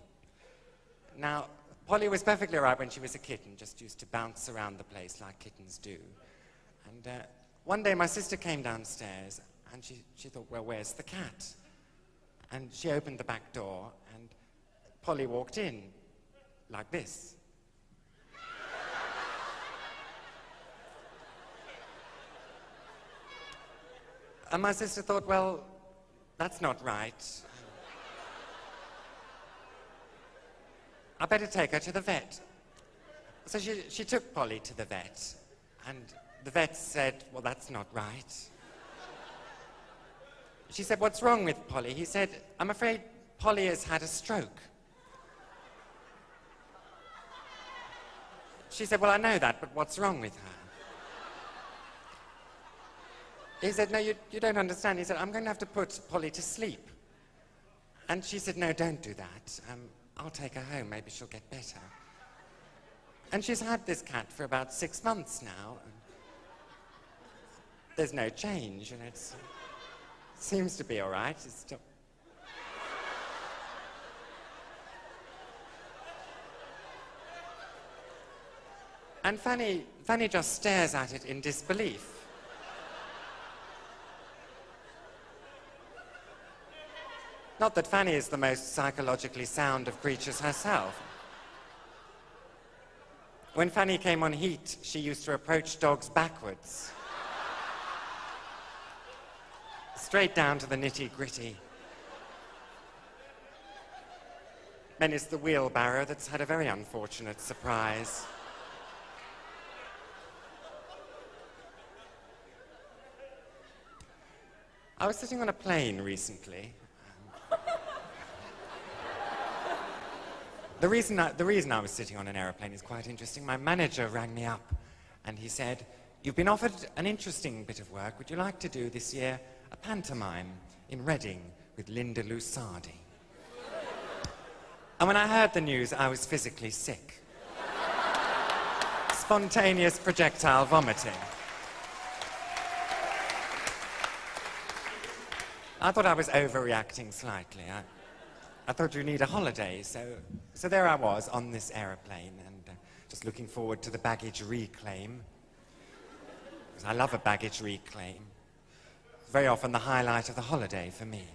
Now, Polly was perfectly all right when she was a kitten, just used to bounce around the place like kittens do. And one day my sister came downstairs and she thought, well, where's the cat? And she opened the back door and Polly walked in like this. And my sister thought, well, that's not right. I better take her to the vet. So she took Polly to the vet, and the vet said, well, that's not right. She said, what's wrong with Polly? He said, I'm afraid Polly has had a stroke. She said, well, I know that, but what's wrong with her? He said, no, you don't understand. He said, I'm going to have to put Polly to sleep. And she said, no, don't do that. I'll take her home. Maybe she'll get better. And she's had this cat for about 6 months now. And there's no change, and it seems to be all right. It's still... And Fanny just stares at it in disbelief. Not that Fanny is the most psychologically sound of creatures herself. When Fanny came on heat, she used to approach dogs backwards. Straight down to the nitty-gritty. Then it's the wheelbarrow that's had a very unfortunate surprise. I was sitting on a plane recently. The reason I was sitting on an aeroplane is quite interesting. My manager rang me up and he said, "You've been offered an interesting bit of work. Would you like to do this year a pantomime in Reading with Linda Lusardi?" And when I heard the news, I was physically sick. Spontaneous projectile vomiting. I thought I was overreacting slightly. I thought you need a holiday, so there I was on this aeroplane and just looking forward to the baggage reclaim. Because I love a baggage reclaim. Very often the highlight of the holiday for me.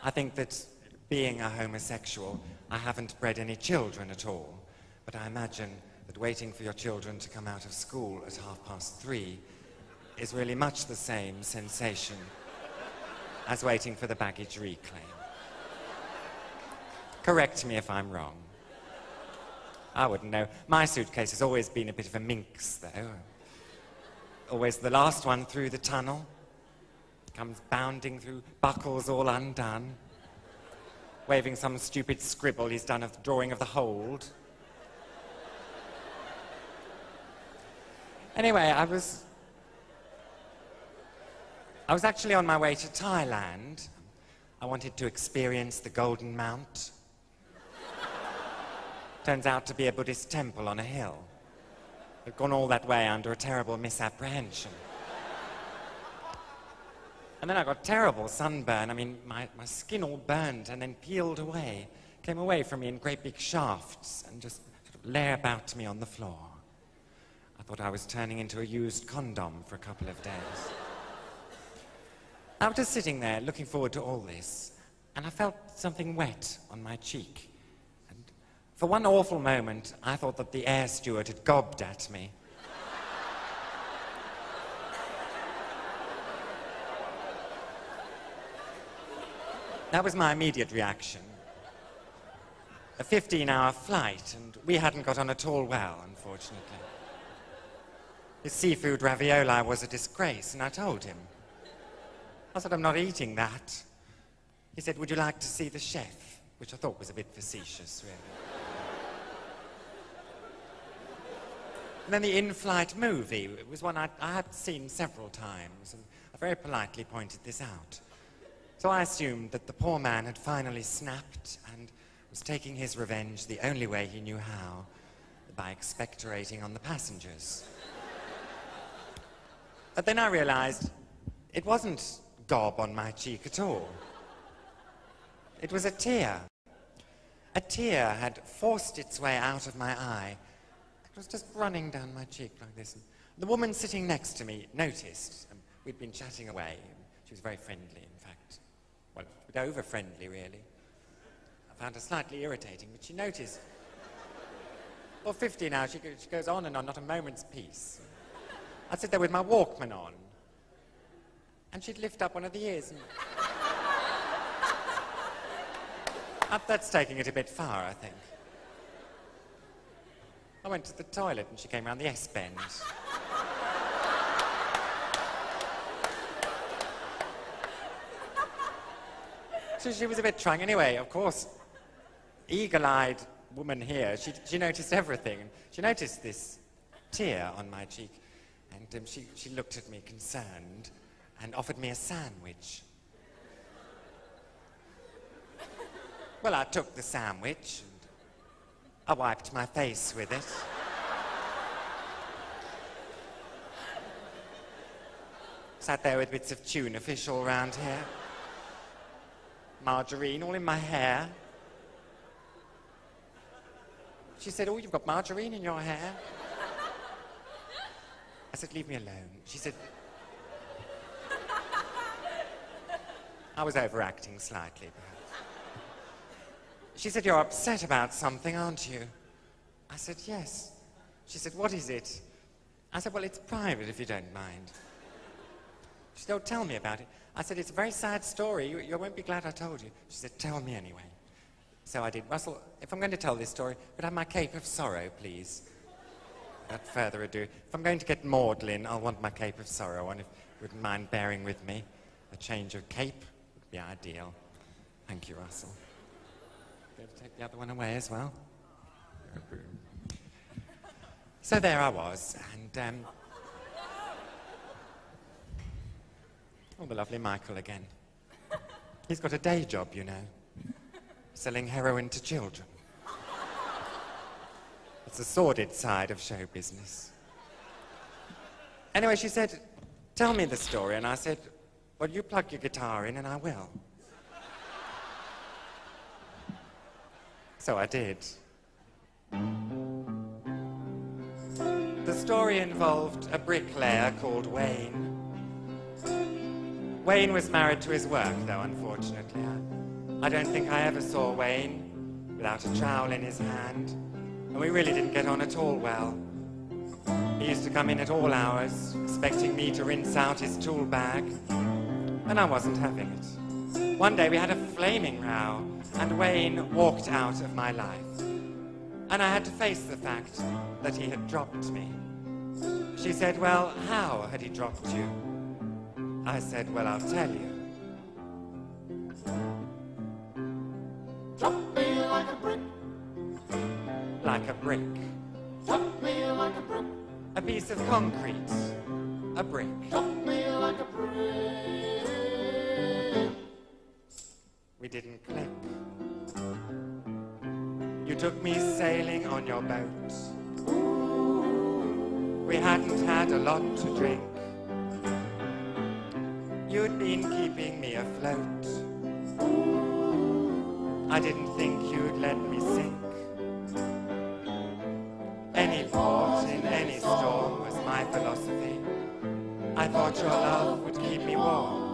I think that being a homosexual, I haven't bred any children at all, but I imagine that waiting for your children to come out of school at 3:30 is really much the same sensation as waiting for the baggage reclaim. Correct me if I'm wrong. I wouldn't know. My suitcase has always been a bit of a minx, though. Always the last one through the tunnel. Comes bounding through, buckles all undone. Waving some stupid scribble he's done of the drawing of the hold. Anyway, I was actually on my way to Thailand. I wanted to experience the Golden Mount. Turns out to be a Buddhist temple on a hill. I'd gone all that way under a terrible misapprehension. And then I got terrible sunburn. I mean, my skin all burned and then peeled away. Came away from me in great big shafts and just sort of lay about me on the floor. I thought I was turning into a used condom for a couple of days. I was just sitting there looking forward to all this, and I felt something wet on my cheek. And for one awful moment, I thought that the air steward had gobbed at me. That was my immediate reaction. A 15-hour flight, and we hadn't got on at all well, unfortunately. His seafood ravioli was a disgrace, and I told him. I said, "I'm not eating that." He said, "Would you like to see the chef?" Which I thought was a bit facetious, really. And then the in-flight movie. It was one I had seen several times, and I very politely pointed this out. So I assumed that the poor man had finally snapped and was taking his revenge the only way he knew how, by expectorating on the passengers. But then I realized it wasn't gob on my cheek at all. It was a tear. A tear had forced its way out of my eye. It was just running down my cheek like this. And the woman sitting next to me noticed. We'd been chatting away. She was very friendly, in fact. Well, a bit over-friendly, really. I found her slightly irritating, but she noticed. Well, 50 now, she goes on and on, not a moment's peace. I'd sit there with my Walkman on, and she'd lift up one of the ears and... That's taking it a bit far, I think. I went to the toilet and she came round the S-bend. So she was a bit trying. Anyway, of course, eagle-eyed woman here, she noticed everything. She noticed this tear on my cheek, and she looked at me concerned and offered me a sandwich. Well, I took the sandwich and I wiped my face with it. Sat there with bits of tuna fish all round here. Margarine all in my hair. She said, "Oh, you've got margarine in your hair?" I said, "Leave me alone." She said, I was overacting slightly, perhaps. She said, "You're upset about something, aren't you?" I said, "Yes." She said, "What is it?" I said, "Well, it's private, if you don't mind." She said, "Oh, tell me about it." I said, "It's a very sad story. You won't be glad I told you." She said, "Tell me anyway." So I did. "Russell, if I'm going to tell this story, could I have my cape of sorrow, please?" Without further ado, if I'm going to get maudlin, I'll want my cape of sorrow, and if you wouldn't mind bearing with me, a change of cape would be ideal. Thank you, Russell. Be able to take the other one away as well. So there I was, and oh, the lovely Michael again. He's got a day job, you know, selling heroin to children. It's the sordid side of show business. Anyway, she said, "Tell me the story," and I said, "Well, you plug your guitar in and I will." So I did. The story involved a bricklayer called Wayne. Wayne was married to his work, though, unfortunately. I don't think I ever saw Wayne without a trowel in his hand, and we really didn't get on at all well. He used to come in at all hours, expecting me to rinse out his tool bag, and I wasn't having it. One day we had a flaming row, and Wayne walked out of my life, and I had to face the fact that he had dropped me. She said, "Well, how had he dropped you?" I said, "Well, I'll tell you." Drop me like a brick. Like a brick. Drop me like a brick. A piece of concrete. A brick. Drop me like a brick. We didn't click. You took me sailing on your boat. We hadn't had a lot to drink. You'd been keeping me afloat. I didn't think you'd let me sink. Any port in any storm was my philosophy. I thought your love would keep me warm.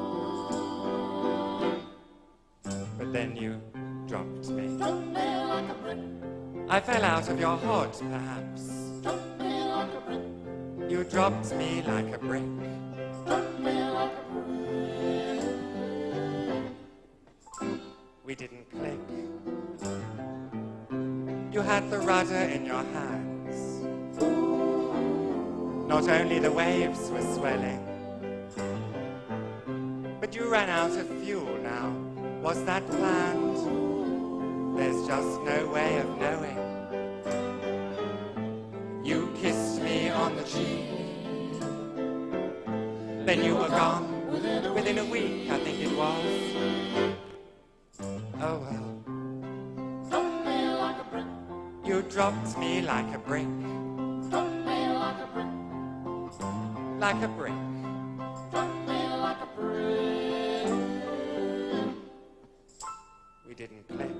But then you dropped me. Drop me like a brick. I fell out of your hod, perhaps. Drop me like a brick. You dropped me like a brick. Drop me like a brick. We didn't click. You had the rudder in your hands. Not only the waves were swelling, but you ran out of fuel now. Was that planned? There's just no way of knowing. You kissed me on the cheek. Then you were gone within a week, I think it was. Oh well. Drop me like a brick. You dropped me like a brick. Drop me like a brick. Like a brick. Drop me like a brick. We didn't click.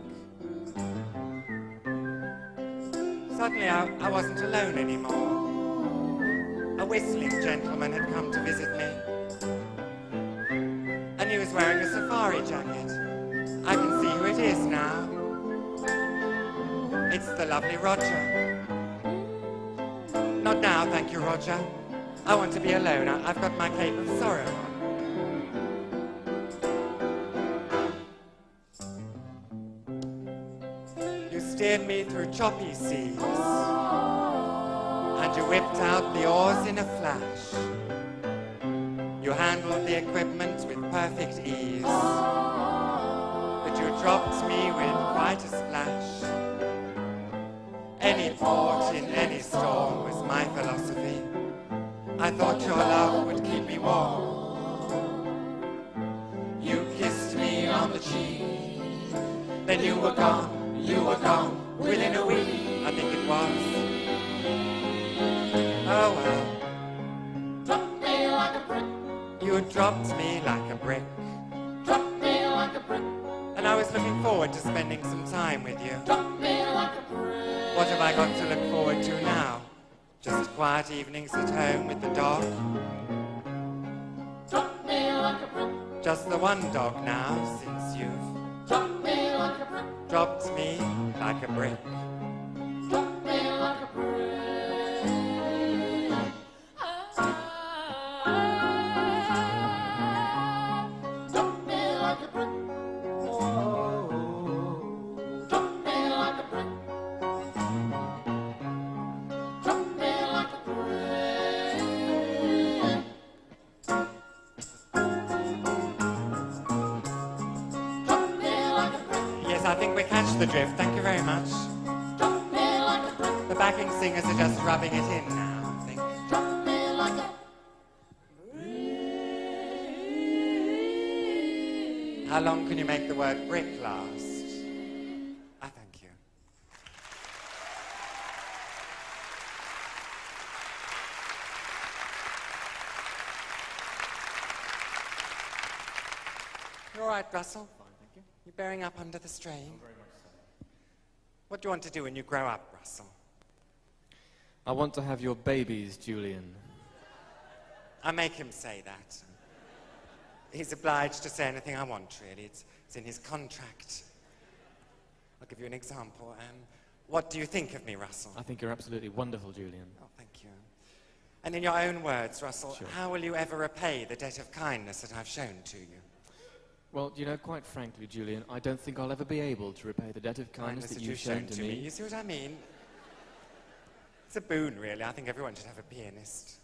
Suddenly I wasn't alone anymore. A whistling gentleman had come to visit me. And he was wearing a safari jacket. I can see who it is now. It's the lovely Roger. Not now, thank you, Roger. I want to be alone. I've got my cape of sorrow on. You steered me through choppy seas, and you whipped out the oars in a flash. You handled the equipment with perfect ease, but you dropped me with quite a splash. Any port in any storm was my philosophy. I thought your love would keep me warm. You kissed me on the cheek, then you were gone within a week, I think it was. Oh well. Drop me like a brick. You dropped me like a brick, Drop me like a brick. and I was looking forward to spending some time with you. Drop me like a brick. What have I got to look forward to now? Just quiet evenings at home with the dog? Drop me like a brick. Just the one dog now since you've Drop me like a brick. dropped me like a brick. Drop me like a brick. Drop me like a brick. Drop me like a brick. Drop me like a brick. Drop me like a brick. Yes, I think we catch the drift. Thank you very much. Drop me like a brick. The backing singers are just rubbing it in now, I think. Drop me like a How long can you make the word brick last? I thank you. You all right, Russell? Fine, thank you. You bearing up under the strain? Very much so. What do you want to do when you grow up, Russell? I want to have your babies, Julian. I make him say that. He's obliged to say anything I want, really. It's in his contract. I'll give you an example. What do you think of me, Russell? I think you're absolutely wonderful, Julian. Oh, thank you. And in your own words, Russell, Sure. how will you ever repay the debt of kindness that I've shown to you? Well, you know, quite frankly, Julian, I don't think I'll ever be able to repay the debt of kindness that you've shown to me. You see what I mean? It's a boon, really. I think everyone should have a pianist.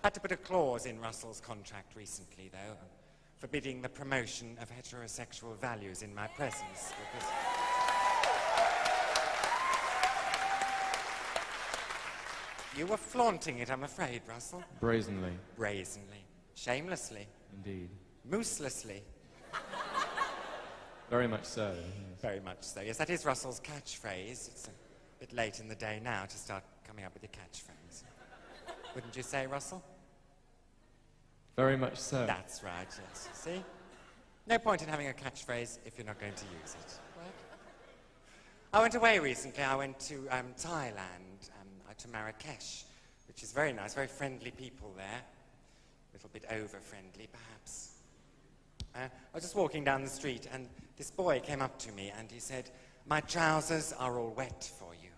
I had to put a clause in Russell's contract recently, though, forbidding the promotion of heterosexual values in my presence. Because you were flaunting it, I'm afraid, Russell. Brazenly, Brazenly, shamelessly, indeed. mooselessly. Very much so. Yes. Very much so. Yes, that is Russell's catchphrase. It's a bit late in the day now to start coming up with your catchphrase. Wouldn't you say, Russell? Very much so. That's right, yes. See? No point in having a catchphrase if you're not going to use it. Right? I went away recently. I went to Thailand, to Marrakesh, which is very nice, very friendly people there. A little bit over-friendly, perhaps. I was just walking down the street, and this boy came up to me, and he said, "My trousers are all wet for you."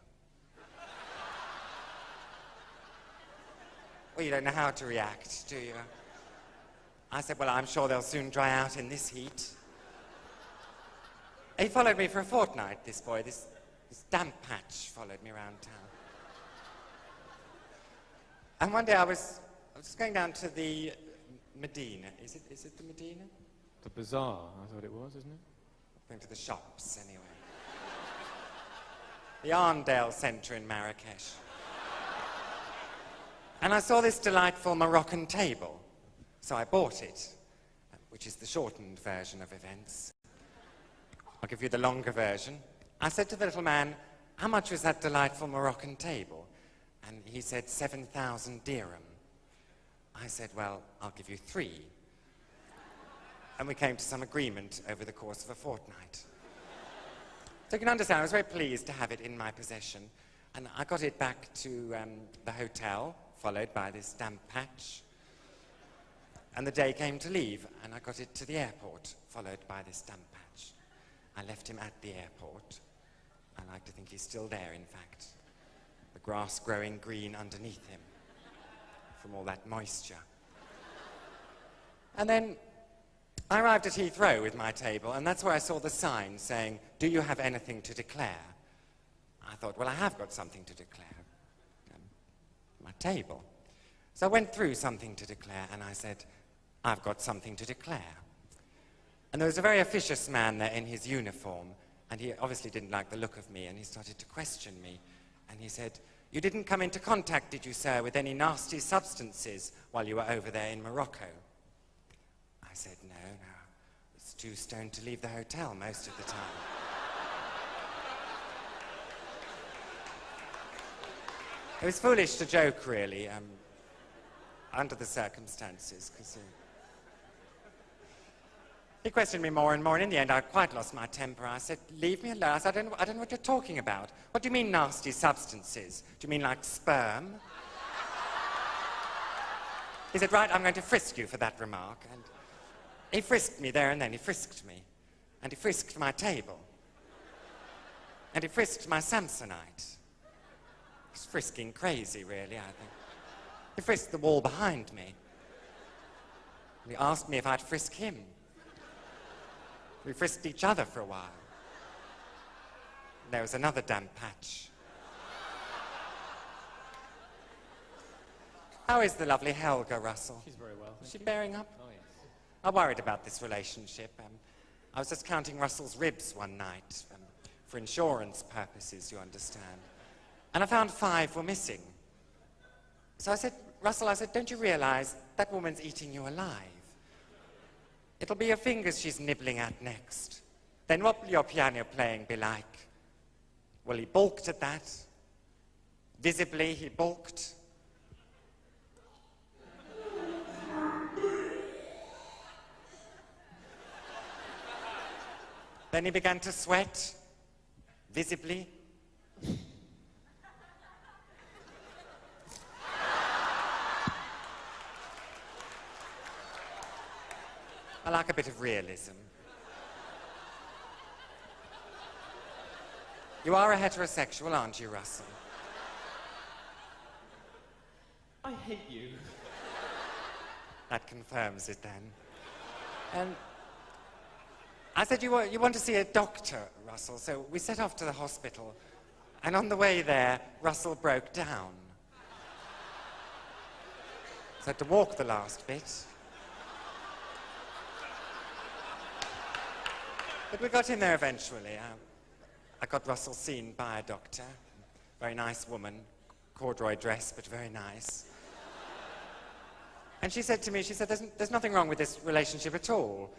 Well, you don't know how to react, do you? I said, "Well, I'm sure they'll soon dry out in this heat." He followed me for a fortnight, this boy. This damp patch followed me around town. And one day I was just going down to the Medina. Is it the Medina? The bazaar, I thought it was, isn't it? Going to the shops, anyway. The Arndale Centre in Marrakesh. And I saw this delightful Moroccan table. So I bought it, which is the shortened version of events. I'll give you the longer version. I said to the little man, "How much was that delightful Moroccan table?" And he said, 7,000 dirham. I said, "Well, I'll give you 3. And we came to some agreement over the course of a fortnight. So you can understand, I was very pleased to have it in my possession. And I got it back to the hotel, followed by this damp patch. And the day came to leave, and I got it to the airport, followed by this damp patch. I left him at the airport. I like to think he's still there, in fact. The grass growing green underneath him from all that moisture. And then I arrived at Heathrow with my table, and that's where I saw the sign saying, "Do you have anything to declare?" I thought, well, I have got something to declare. My table. So I went through something to declare, and I said, "I've got something to declare." And there was a very officious man there in his uniform, and he obviously didn't like the look of me, and he started to question me. And he said, "You didn't come into contact, did you, sir, with any nasty substances while you were over there in Morocco?" I said, no. I was too stoned to leave the hotel most of the time. It was foolish to joke, really, under the circumstances, because he questioned me more and more, and in the end I quite lost my temper. I said, "Leave me alone." I said, I don't know what you're talking about. What do you mean nasty substances? Do you mean like sperm? He said, right, I'm going to frisk you for that remark. And he frisked me there and then. He frisked me. And he frisked my table. And he frisked my Samsonite. He's frisking crazy, really, I think. He frisked the wall behind me. And he asked me if I'd frisk him. We frisked each other for a while. And there was another damp patch. How is the lovely Helga, Russell? She's very well. Is she bearing up? Oh, yes. I'm worried about this relationship. I was just counting Russell's ribs one night, for insurance purposes, you understand. And I found 5 were missing. So I said, Russell, don't you realize that woman's eating you alive? It'll be your fingers she's nibbling at next. Then what will your piano playing be like? Well, he balked at that. Visibly, he balked. Then he began to sweat, visibly. I like a bit of realism. You are a heterosexual, aren't you, Russell? I hate you. That confirms it, then. And I said, you want to see a doctor, Russell, so we set off to the hospital. And on the way there, Russell broke down. So I had to walk the last bit. But we got in there eventually. I got Russell seen by a doctor. Very nice woman. Corduroy dress, but very nice. And she said to me, there's nothing wrong with this relationship at all.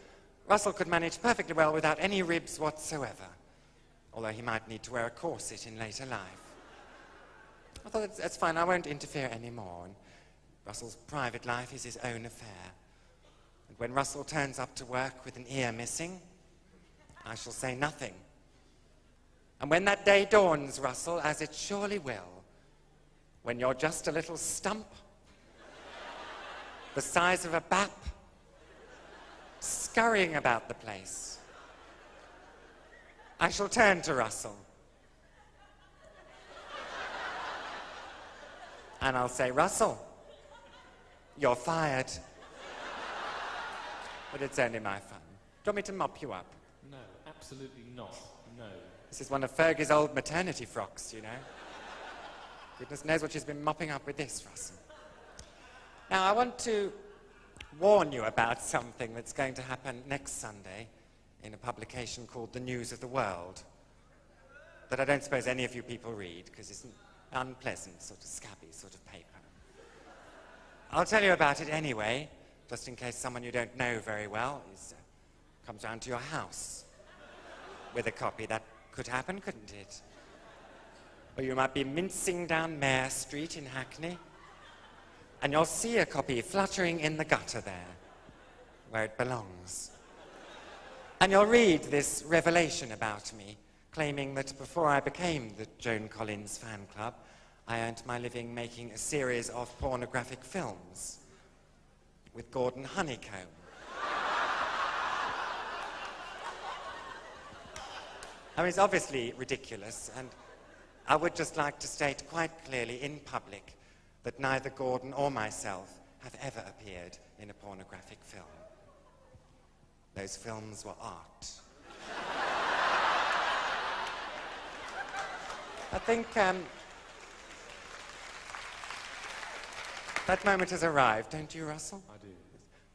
Russell could manage perfectly well without any ribs whatsoever, although he might need to wear a corset in later life. I thought, that's fine, I won't interfere anymore. And Russell's private life is his own affair. And when Russell turns up to work with an ear missing, I shall say nothing. And when that day dawns, Russell, as it surely will, when you're just a little stump, the size of a bap, scurrying about the place, I shall turn to Russell and I'll say, Russell, you're fired. But it's only my fun. Do you want me to mop you up? No, absolutely not. No. This is one of Fergie's old maternity frocks, you know. Goodness knows what she's been mopping up with this, Russell. Now, I want to warn you about something that's going to happen next Sunday in a publication called The News of the World that I don't suppose any of you people read because it's an unpleasant, sort of scabby sort of paper. I'll tell you about it anyway, just in case someone you don't know very well comes round to your house with a copy. That could happen, couldn't it? Or you might be mincing down Mare Street in Hackney, and you'll see a copy fluttering in the gutter there, where it belongs. And you'll read this revelation about me, claiming that before I became the Joan Collins Fan Club, I earned my living making a series of pornographic films with Gordon Honeycomb. I mean, it's obviously ridiculous, and I would just like to state quite clearly in public that neither Gordon or myself have ever appeared in a pornographic film. Those films were art. I think that moment has arrived, don't you, Russell? I do.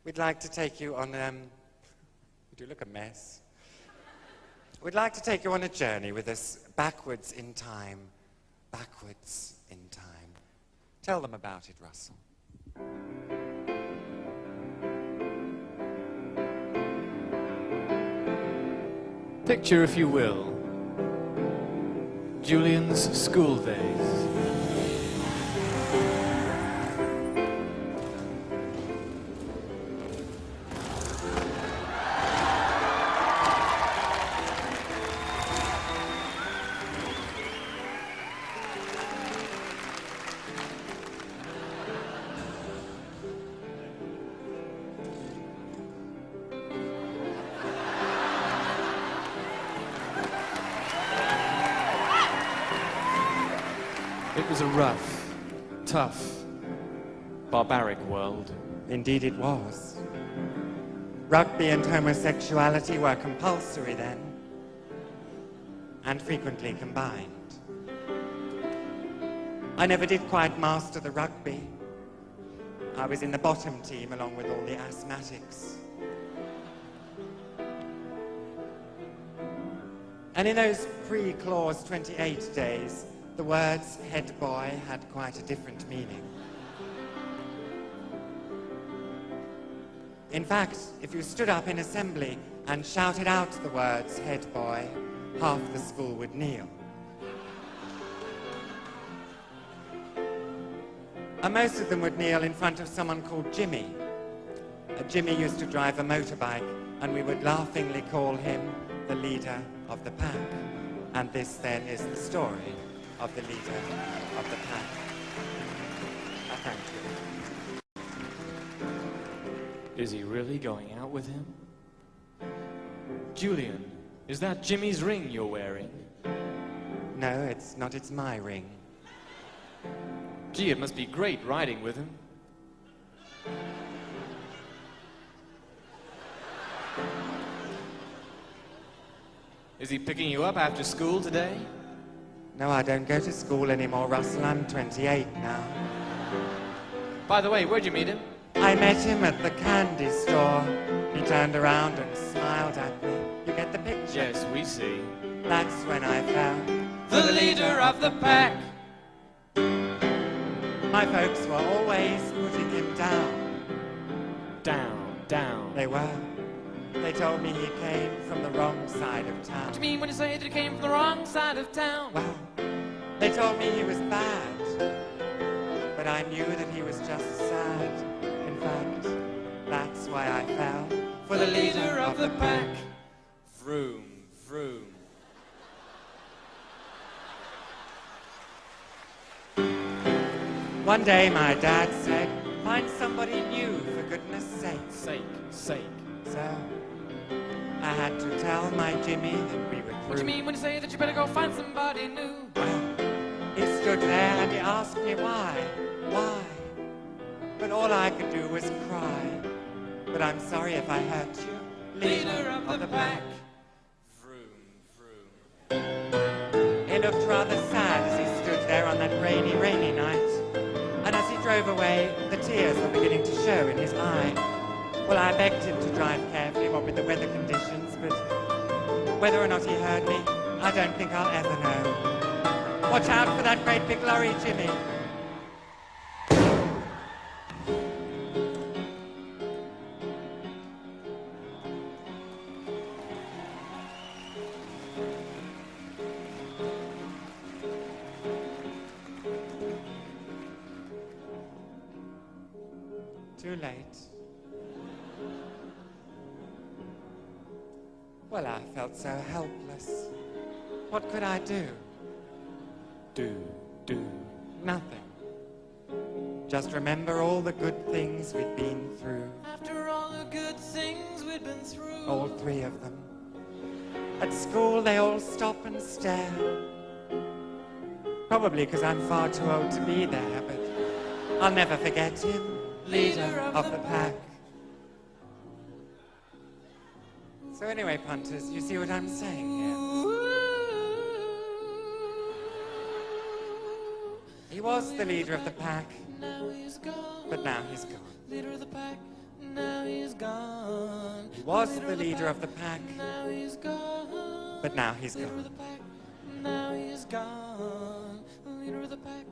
We'd like to take you on, you do look a mess. We'd like to take you on a journey with us backwards in time. Backwards in time. Tell them about it, Russell. Picture, if you will, Julian's school days. was a rough, tough, barbaric world. Indeed it was. Rugby and homosexuality were compulsory then, and frequently combined. I never did quite master the rugby. I was in the bottom team along with all the asthmatics. And in those pre-Clause 28 days, the words head boy had quite a different meaning. In fact, if you stood up in assembly and shouted out the words head boy, half the school would kneel. And most of them would kneel in front of someone called Jimmy. Jimmy used to drive a motorbike, and we would laughingly call him the leader of the pack. And this then is the story of the leader of the pack. Thank you. Is he really going out with him? Julian, is that Jimmy's ring you're wearing? No, it's not. It's my ring. Gee, it must be great riding with him. Is he picking you up after school today? No, I don't go to school anymore, Russell. I'm 28 now. By the way, where'd you meet him? I met him at the candy store. He turned around and smiled at me. You get the picture? Yes, we see. That's when I found The leader of the pack. my folks were always putting him down. Down, down. They were. They told me he came from the wrong side of town. What do you mean when you say that he came from the wrong side of town? Well, they told me he was bad, but I knew that he was just sad. In fact, that's why I fell for the leader of the pack. Vroom, vroom. One day my dad said, find somebody new for goodness sake. Sake. So I had to tell my Jimmy that we were through. What do you mean when you say that you better go find somebody new? Well, he stood there and he asked me why. But all I could do was cry. But I'm sorry if I hurt you, Leader of the pack. Vroom, vroom. He looked rather sad as he stood there on that rainy, rainy night. And as he drove away, the tears were beginning to show in his eye. Well, I begged him to drive carefully, what with the weather conditions, but whether or not he heard me, I don't think I'll ever know. Watch out for that great big lorry, Jimmy. Too late. Well, I felt so helpless. What could I do? Do. Nothing. Just remember all the good things we'd been through. After all the good things we'd been through. All three of them. At school, they all stop and stare. Probably because I'm far too old to be there, but I'll never forget him. Leader of the pack. So anyway, punters, you see what I'm saying here? He was the leader of the pack, but now he's gone. Leader of the pack, now he's gone. He was the leader of the pack, Now he's gone. but now he's gone. Now he's gone. Leader of the pack.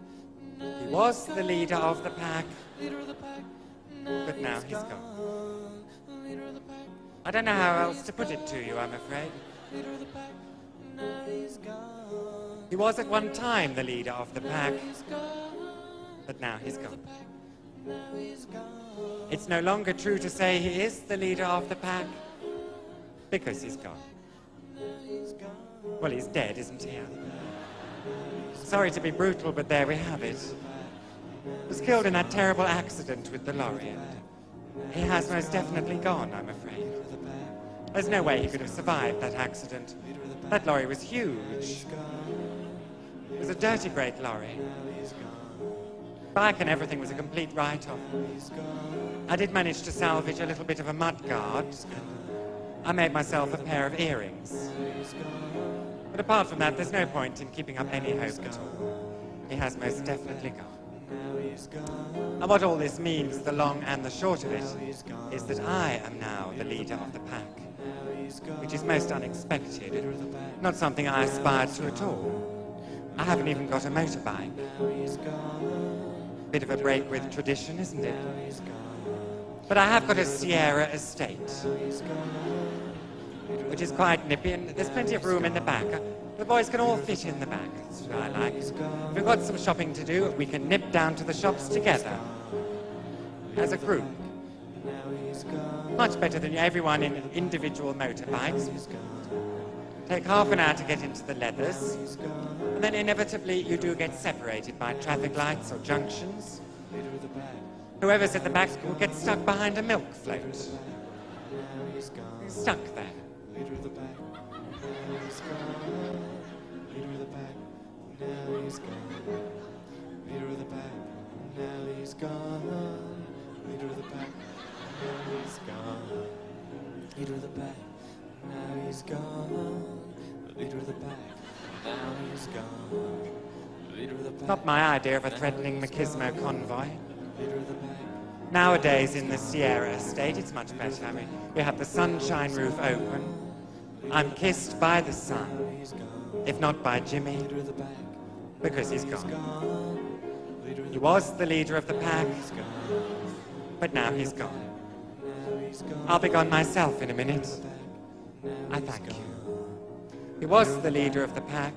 He was the leader of the pack, Leader of the pack. but now he's gone. Leader of the pack. I don't know how else to put it to you, I'm afraid. Leader of the pack. Now he's gone. He was at one time the leader of the pack, He's gone. but now he's gone. Now he's gone. It's no longer true to say he is the leader of the pack, because he's gone. Well, he's dead, isn't he? Sorry to be brutal, but there we have it. He was killed in that terrible accident with the lorry, and he has most definitely gone, I'm afraid. There's no way he could have survived that accident. That lorry was huge. was a dirty great lorry. Bike and everything was a complete write-off. I did manage to salvage a little bit of a mud guard. I made myself a pair of earrings. But apart from that, there's no point in keeping up any hope at all. He has most definitely gone. And what all this means, the long and the short of it, is that I am now the leader of the pack, which is most unexpected, not something I aspired to at all. I haven't even got a motorbike. Bit of a break with tradition, isn't it? But I have got a Sierra estate, which is quite nippy, and there's plenty of room in the back. The boys can all fit in the back. That's what I like. If we've got some shopping to do, we can nip down to the shops together, as a group. Much better than everyone in individual motorbikes. Take half an hour to get into the leathers, and then inevitably you do get separated by traffic lights or junctions. Whoever's at the back will get stuck behind a milk float. Stuck there. Not my idea of a threatening machismo convoy. Nowadays in the Sierra estate, it's much better. I mean, we have the sunshine roof open. I'm kissed by the sun, if not by Jimmy, because he's gone. He was the leader of the pack, but now he's gone. I'll be gone myself in a minute. I thank you. He was the leader of the pack,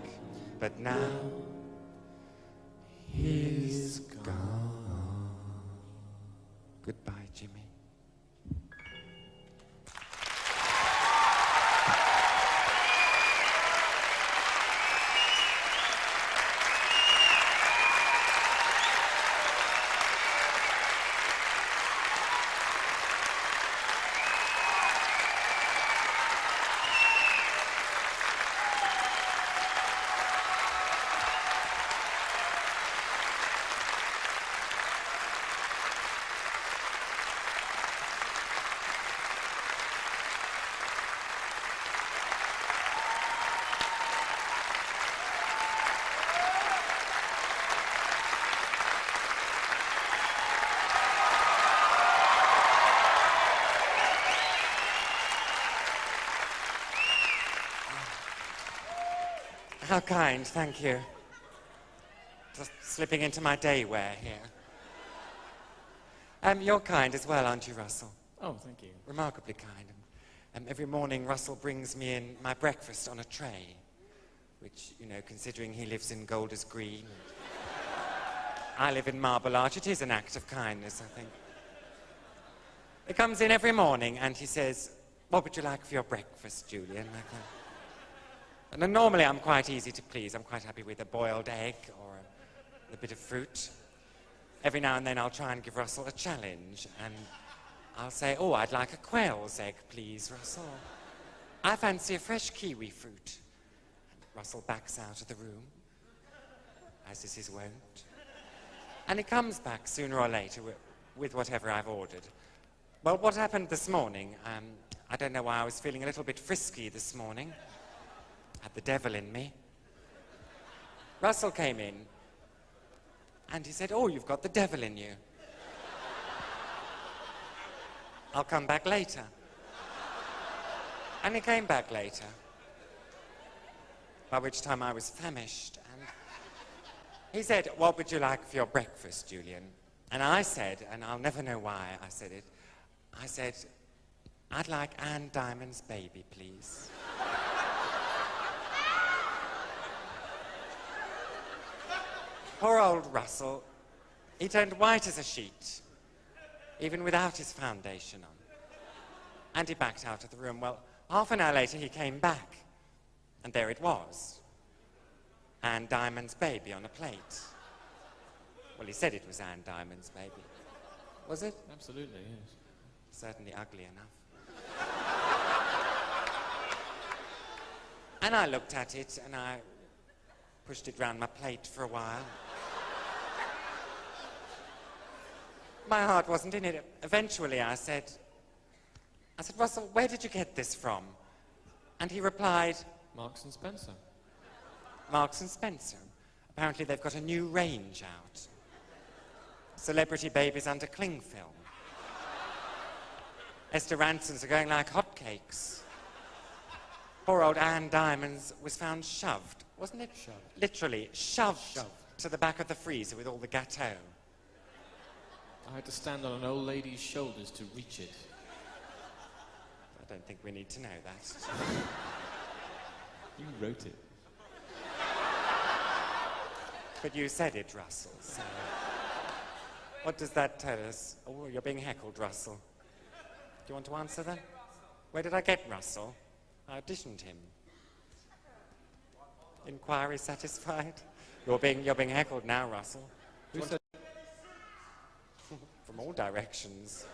but now he's gone. Goodbye, Jimmy. How kind, thank you. Just slipping into my day wear here. You're kind as well, aren't you, Russell? Oh, thank you. Remarkably kind. Every morning, Russell brings me in my breakfast on a tray, which, you know, considering he lives in Golders Green, and I live in Marble Arch, it is an act of kindness, I think. He comes in every morning and he says, "What would you like for your breakfast, Julian?" Like that. And then normally I'm quite easy to please. I'm quite happy with a boiled egg or a bit of fruit. Every now and then I'll try and give Russell a challenge, and I'll say, "Oh, I'd like a quail's egg, please, Russell. I fancy a fresh kiwi fruit." And Russell backs out of the room, as is his wont. And he comes back sooner or later with whatever I've ordered. Well, what happened this morning, I don't know why I was feeling a little bit frisky this morning. Had the devil in me. Russell came in and he said, "Oh, you've got the devil in you. I'll come back later." And he came back later, by which time I was famished, and he said, "What would you like for your breakfast, Julian?" And I said, and I'll never know why I said it, I said, "I'd like Anne Diamond's baby, please." Poor old Russell, he turned white as a sheet, even without his foundation on. And he backed out of the room. Well, half an hour later he came back, and there it was. Anne Diamond's baby on a plate. Well, he said it was Anne Diamond's baby. Was it? Absolutely, yes. Certainly ugly enough. And I looked at it, and pushed it round my plate for a while. My heart wasn't in it. Eventually I said, Russell, where did you get this from? And he replied, Marks and Spencer. Marks and Spencer. Apparently they've got a new range out. Celebrity babies under cling film. Esther Ransons are going like hotcakes. Poor old Anne Diamonds was found shoved, wasn't it? Shoved. Literally shoved to the back of the freezer with all the gâteau. I had to stand on an old lady's shoulders to reach it. I don't think we need to know that. You wrote it. But you said it, Russell, so... What does that tell us? Oh, you're being heckled, Russell. Do you want to answer that? Where did I get Russell? I auditioned him. Inquiry satisfied? You're being heckled now, Russell. Who said? From all directions.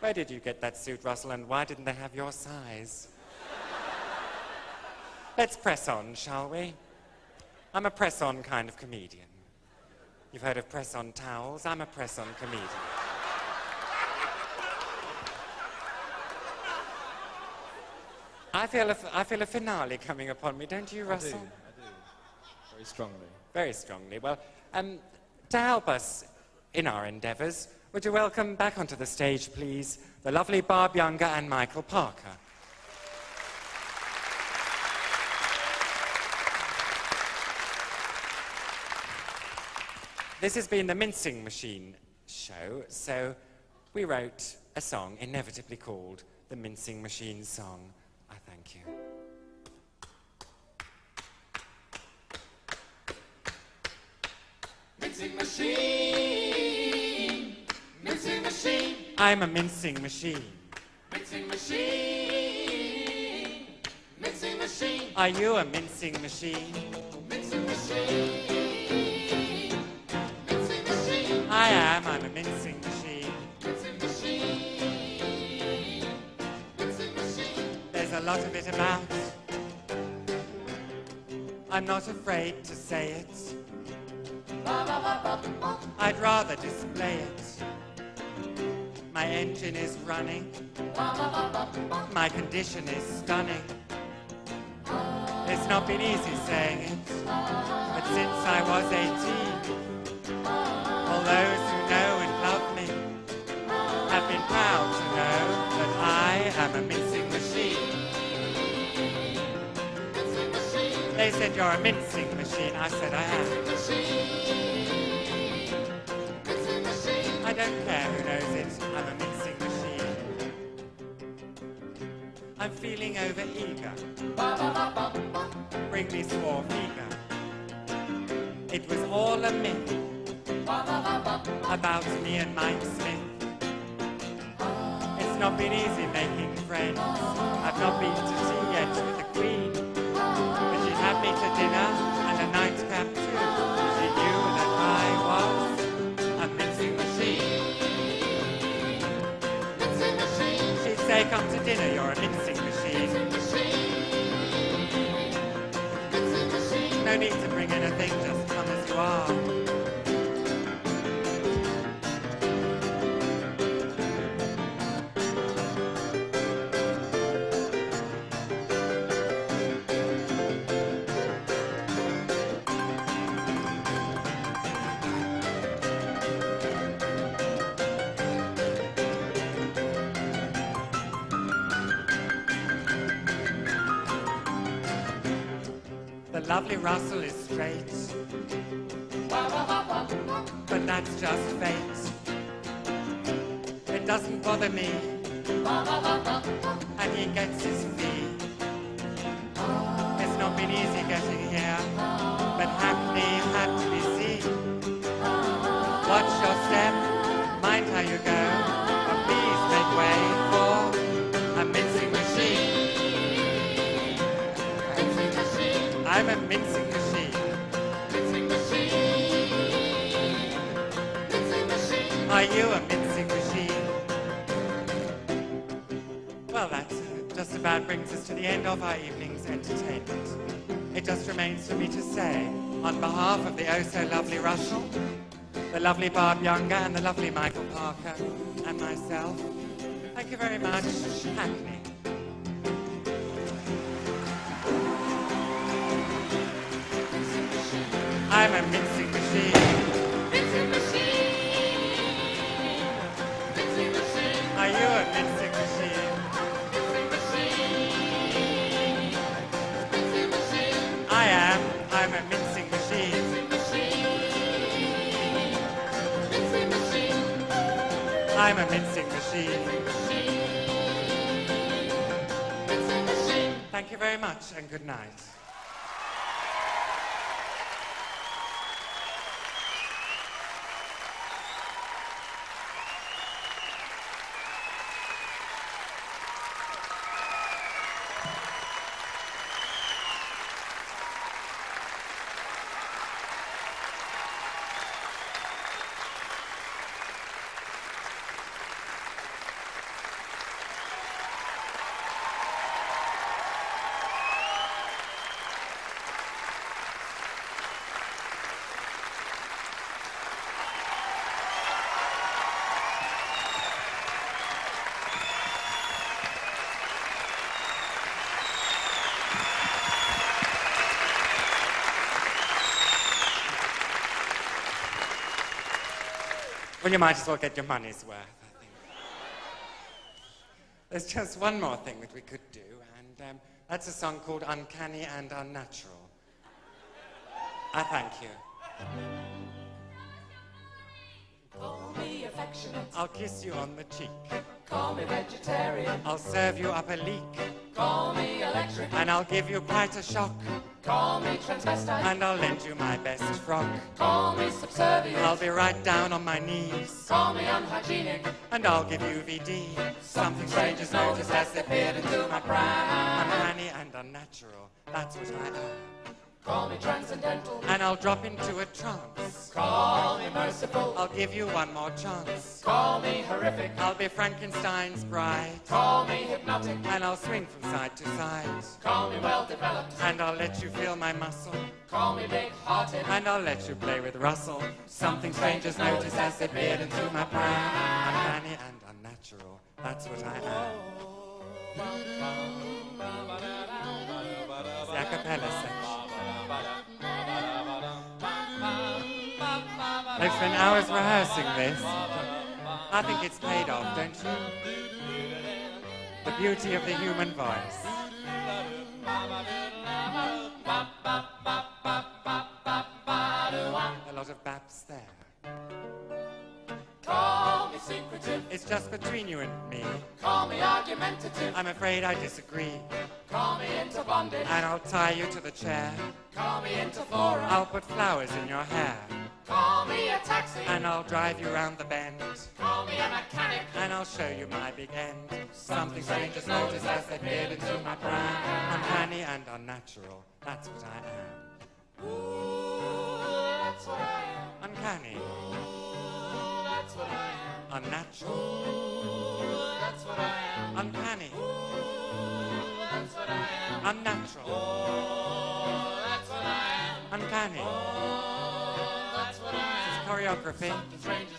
Where did you get that suit, Russell, and why didn't they have your size? Let's press on, shall we? I'm a press-on kind of comedian. You've heard of press-on towels? I'm a press-on comedian. I feel a finale coming upon me, don't you, Russell? I do. Very strongly. Very strongly. Well, to help us in our endeavours, would you welcome back onto the stage, please, the lovely Barb Younger and Michael Parker. This has been the Mincing Machine show, so we wrote a song inevitably called the Mincing Machine Song. I thank you. Mincing machine, mincing machine, I'm a mincing machine. mincing machine, mincing machine, Are you a mincing machine? mincing machine, mincing machine, I am, I'm a mincing machine. mincing machine, mincing machine. There's a lot of it about. I'm not afraid to say it. I'd rather display it. My engine is running. My condition is stunning. It's not been easy saying it, but since I was 18, all those who know and love me have been proud to know that I am a mincing machine. They said, you're a mincing machine. I said, I am. I don't care who knows it. I'm a mincing machine. I'm feeling over-eager. Bring me swore figure. It was all a myth about me and Mike Smith. It's not been easy making friends. I've not been to tea yet with the Queen. But she had me to dinner and a nightcap too. She knew that I was a mincing machine. She'd say, come to dinner, you're a mincing machine. No need to bring anything, just come as you are. The lovely Russell is straight, but that's just fate. It doesn't bother me, and he gets his fee. It's not been easy getting here, but happily had to be seen. Watch your step, mind how you go, but please make way for a mincing machine. I'm a mincing machine. Mincing machine, mincing machine. Are you a mincing machine? Well, that just about brings us to the end of our evening's entertainment. it just remains for me to say, on behalf of the oh-so-lovely Russell, the lovely Barb Younger, and the lovely Michael Parker, and myself, thank you very much, Hackney. I'm a mincing machine. Mincing machine. Mincing machine. Are you a mincing machine? Mincing machine. Mincing machine. I am. I'm a mincing machine. Mincing machine. I'm a mincing machine. Mincing machine. Thank you very much, and good night. Well, you might as well get your money's worth, I think. There's just one more thing that we could do, and that's a song called Uncanny and Unnatural. I thank you. Call me affectionate. I'll kiss you on the cheek. Call me vegetarian. I'll serve you up a leek. Call me electric. And I'll give you quite a shock. Call me transvestite. And I'll lend you my best frock. Call me subservient. I'll be right down on my knees. Call me unhygienic. And I'll give you VD. Something strange is noticed as they peered into my prime. Uncanny and unnatural, that's what I am. Call me transcendental. And I'll drop into a trance. Call me merciful. I'll give you one more chance. Call me horrific. I'll be Frankenstein's bride. Call me hypnotic. And I'll swing from side to side. Call me well-developed. And I'll let you feel my muscle. Call me big-hearted. And I'll let you play with Russell. Something strange is noticed as they peered into my prime. Uncanny and unnatural, that's what I am. It's the a cappella section. I've spent hours rehearsing this. I think it's paid off, don't you? The beauty of the human voice. A lot of baps there. Call me secretive. It's just between you and me. Call me argumentative. I'm afraid I disagree. Call me into bondage. And I'll tie you to the chair. Call me into forum. I'll put flowers in your hair. Call me a taxi. And I'll drive you round the bend. Call me a mechanic. And I'll show you my big end. Something strange is noticed as they peered into my prime. Uncanny and unnatural, that's what I am. Ooh, that's what I am. Uncanny. Ooh, that's what I am. Unnatural. Ooh, that's what I am. Uncanny. Ooh, that's what I am. Unnatural. Oh, that's what I am. Uncanny. Oh, that's what I am. Choreography. Something strange